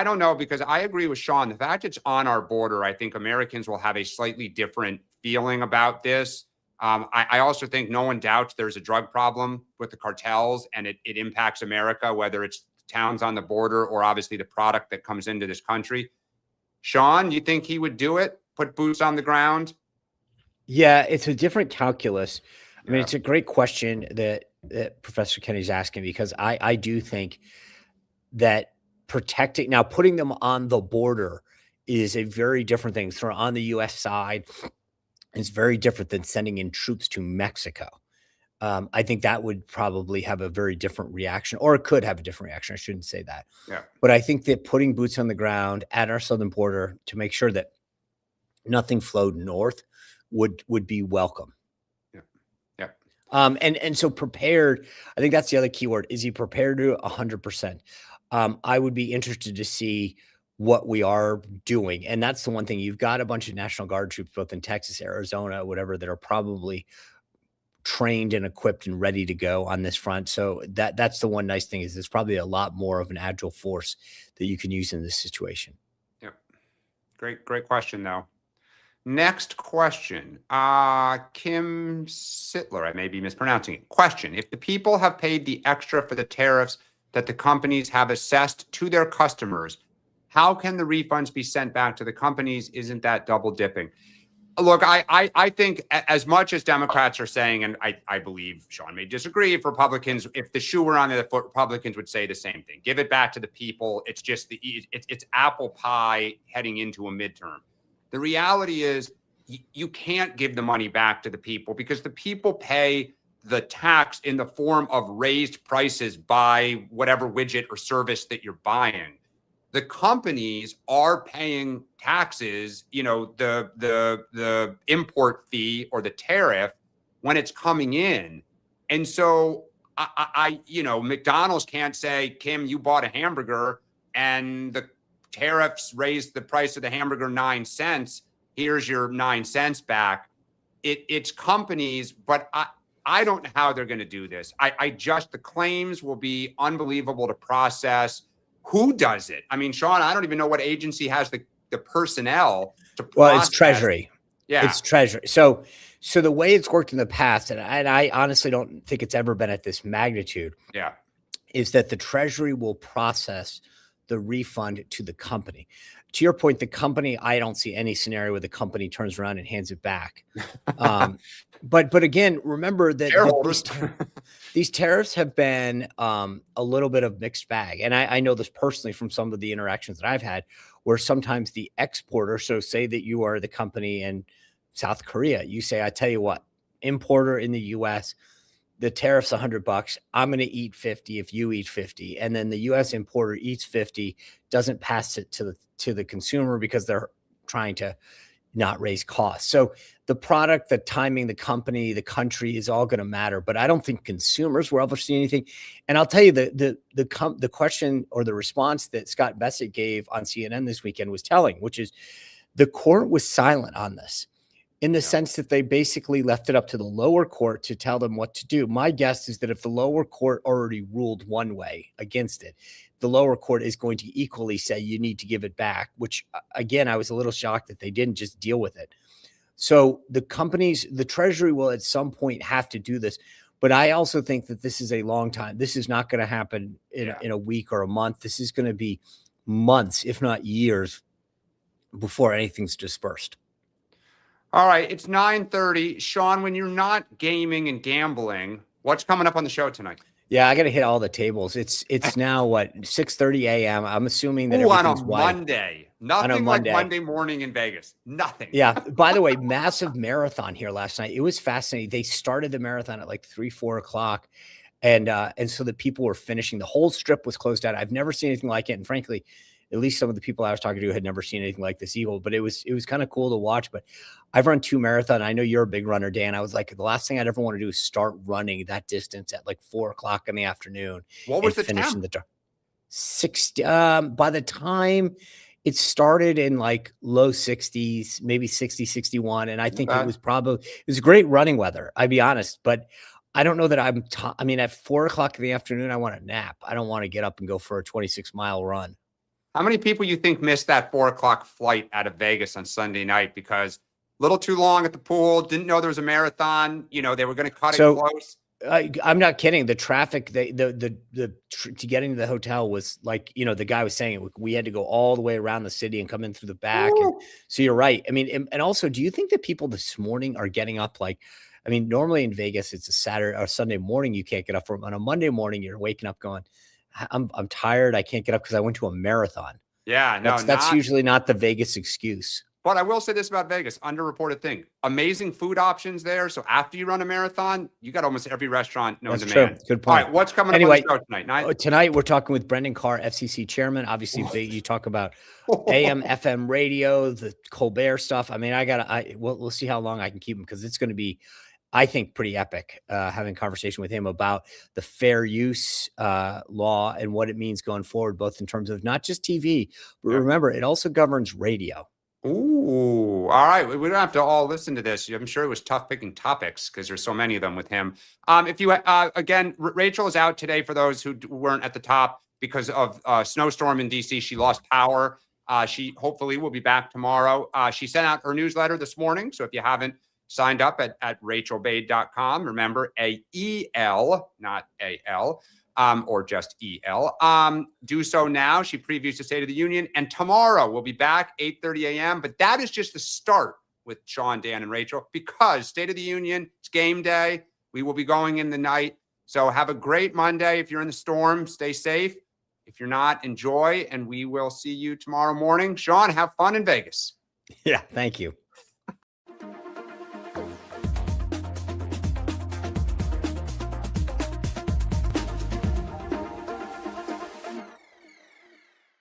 don't know, because I agree with Sean. The fact it's on our border, I think Americans will have a slightly different feeling about this. I also think no one doubts there's a drug problem with the cartels, and it impacts America, whether it's towns on the border or obviously the product that comes into this country. Sean, you think he would do it? Put boots on the ground? Yeah, it's a different calculus. I mean, it's a great question that Professor Kenny's asking, because I do think that putting them on the border is a very different thing. So on the U.S. side, it's very different than sending in troops to Mexico. I think that would probably have a very different reaction, or it could have a different reaction. I shouldn't say that. Yeah. But I think that putting boots on the ground at our southern border to make sure that nothing flowed north would be welcome. Yeah. And so prepared, I think that's the other key word. Is he prepared to 100%? I would be interested to see what we are doing. And that's the one thing. You've got a bunch of National Guard troops, both in Texas, Arizona, whatever, that are probably trained and equipped and ready to go on this front. So that's the one nice thing, is there's probably a lot more of an agile force that you can use in this situation. Yep. Great question, though. Next question. Kim Sittler, I may be mispronouncing it. Question: if the people have paid the extra for the tariffs that the companies have assessed to their customers, how can the refunds be sent back to the companies? Isn't that double dipping? Look, I think, as much as Democrats are saying, and I believe Sean may disagree, if Republicans, if the shoe were on the foot, Republicans would say the same thing. Give it back to the people. It's just it's apple pie heading into a midterm. The reality is you can't give the money back to the people, because the people pay the tax in the form of raised prices by whatever widget or service that you're buying. The companies are paying taxes, the import fee or the tariff when it's coming in. And so McDonald's can't say, Kim, you bought a hamburger and the tariffs raised the price of the hamburger 9 cents. Here's your 9 cents back. It's companies, but I don't know how they're going to do this. The claims will be unbelievable to process. Who does it? I mean, Sean, I don't even know what agency has the personnel to process. Well, it's Treasury. Yeah. It's Treasury. So the way it's worked in the past, and I honestly don't think it's ever been at this magnitude. Yeah. Is that the Treasury will process the refund to the company. To your point, the company, I don't see any scenario where the company turns around and hands it back. But again, remember that these tariffs have been a little bit of mixed bag. And I know this personally from some of the interactions that I've had, where sometimes the exporter, so say that you are the company in South Korea, you say, I tell you what, importer in the US, the tariff's $100. I'm going to eat 50 if you eat 50. And then the US importer eats 50, doesn't pass it to the consumer because they're trying to not raise costs. So the product, the timing, the company, the country is all going to matter. But I don't think consumers will ever see anything. And I'll tell you, the question or the response that Scott Bassett gave on CNN this weekend was telling, which is the court was silent on this, in the sense that they basically left it up to the lower court to tell them what to do. My guess is that if the lower court already ruled one way against it, the lower court is going to equally say you need to give it back, which again, I was a little shocked that they didn't just deal with it. So the Treasury will at some point have to do this. But I also think that this is a long time. This is not going to happen in a week or a month. This is going to be months, if not years, before anything's dispersed. All right, it's 9:30. Sean, when you're not gaming and gambling, what's coming up on the show tonight? Yeah, I got to hit all the tables. It's now what, 6:30 a.m. I'm assuming that on a everything's wide. Monday. Nothing like Monday morning in Vegas. Nothing. Yeah. By the way, massive marathon here last night. It was fascinating. They started the marathon at like 3-4 o'clock. And so the people were finishing. The whole strip was closed out. I've never seen anything like it. And frankly, at least some of the people I was talking to had never seen anything like this either. But it was kind of cool to watch. But I've run 2 marathons. I know you're a big runner, Dan. I was like, the last thing I'd ever want to do is start running that distance at like 4 o'clock in the afternoon. What was the temp? 60. By the time it started in like low 60s, maybe 60, 61. And I think it was great running weather. I'd be honest, but I don't know that at 4 o'clock in the afternoon, I want to nap. I don't want to get up and go for a 26-mile run. How many people you think missed that 4 o'clock flight out of Vegas on Sunday night because a little too long at the pool, didn't know there was a marathon, they were going to cut it close? I'm not kidding. The traffic, to get into the hotel was like, the guy was saying we had to go all the way around the city and come in through the back. And so you're right. I mean, and also, do you think that people this morning are getting up normally in Vegas, it's a Saturday or Sunday morning you can't get up from. On a Monday morning, you're waking up going, I'm tired. I can't get up because I went to a marathon. Yeah, that's usually not the Vegas excuse. But I will say this about Vegas, underreported thing. Amazing food options there. So after you run a marathon, you got almost every restaurant known to man. Good point. All right, what's coming up on the show tonight? Tonight we're talking with Brendan Carr, FCC chairman. Obviously, you talk about AM, FM radio, the Colbert stuff. I mean, we'll see how long I can keep him because it's going to be, I think, pretty epic having a conversation with him about the fair use law and what it means going forward, both in terms of not just TV, but remember, it also governs radio. Ooh, all right. We don't have to all listen to this. I'm sure it was tough picking topics because there's so many of them with him. If you again, Rachel is out today for those who weren't at the top because of a snowstorm in DC. She lost power. She hopefully will be back tomorrow. She sent out her newsletter this morning. So if you haven't signed up at rachelbade.com, remember AEL, not AL. Or just EL. Do so now. She previews the State of the Union. And tomorrow we'll be back 8:30 a.m. But that is just the start with Sean, Dan, and Rachel because State of the Union, it's game day. We will be going in the night. So have a great Monday. If you're in the storm, stay safe. If you're not, enjoy. And we will see you tomorrow morning. Sean, have fun in Vegas. Yeah, thank you.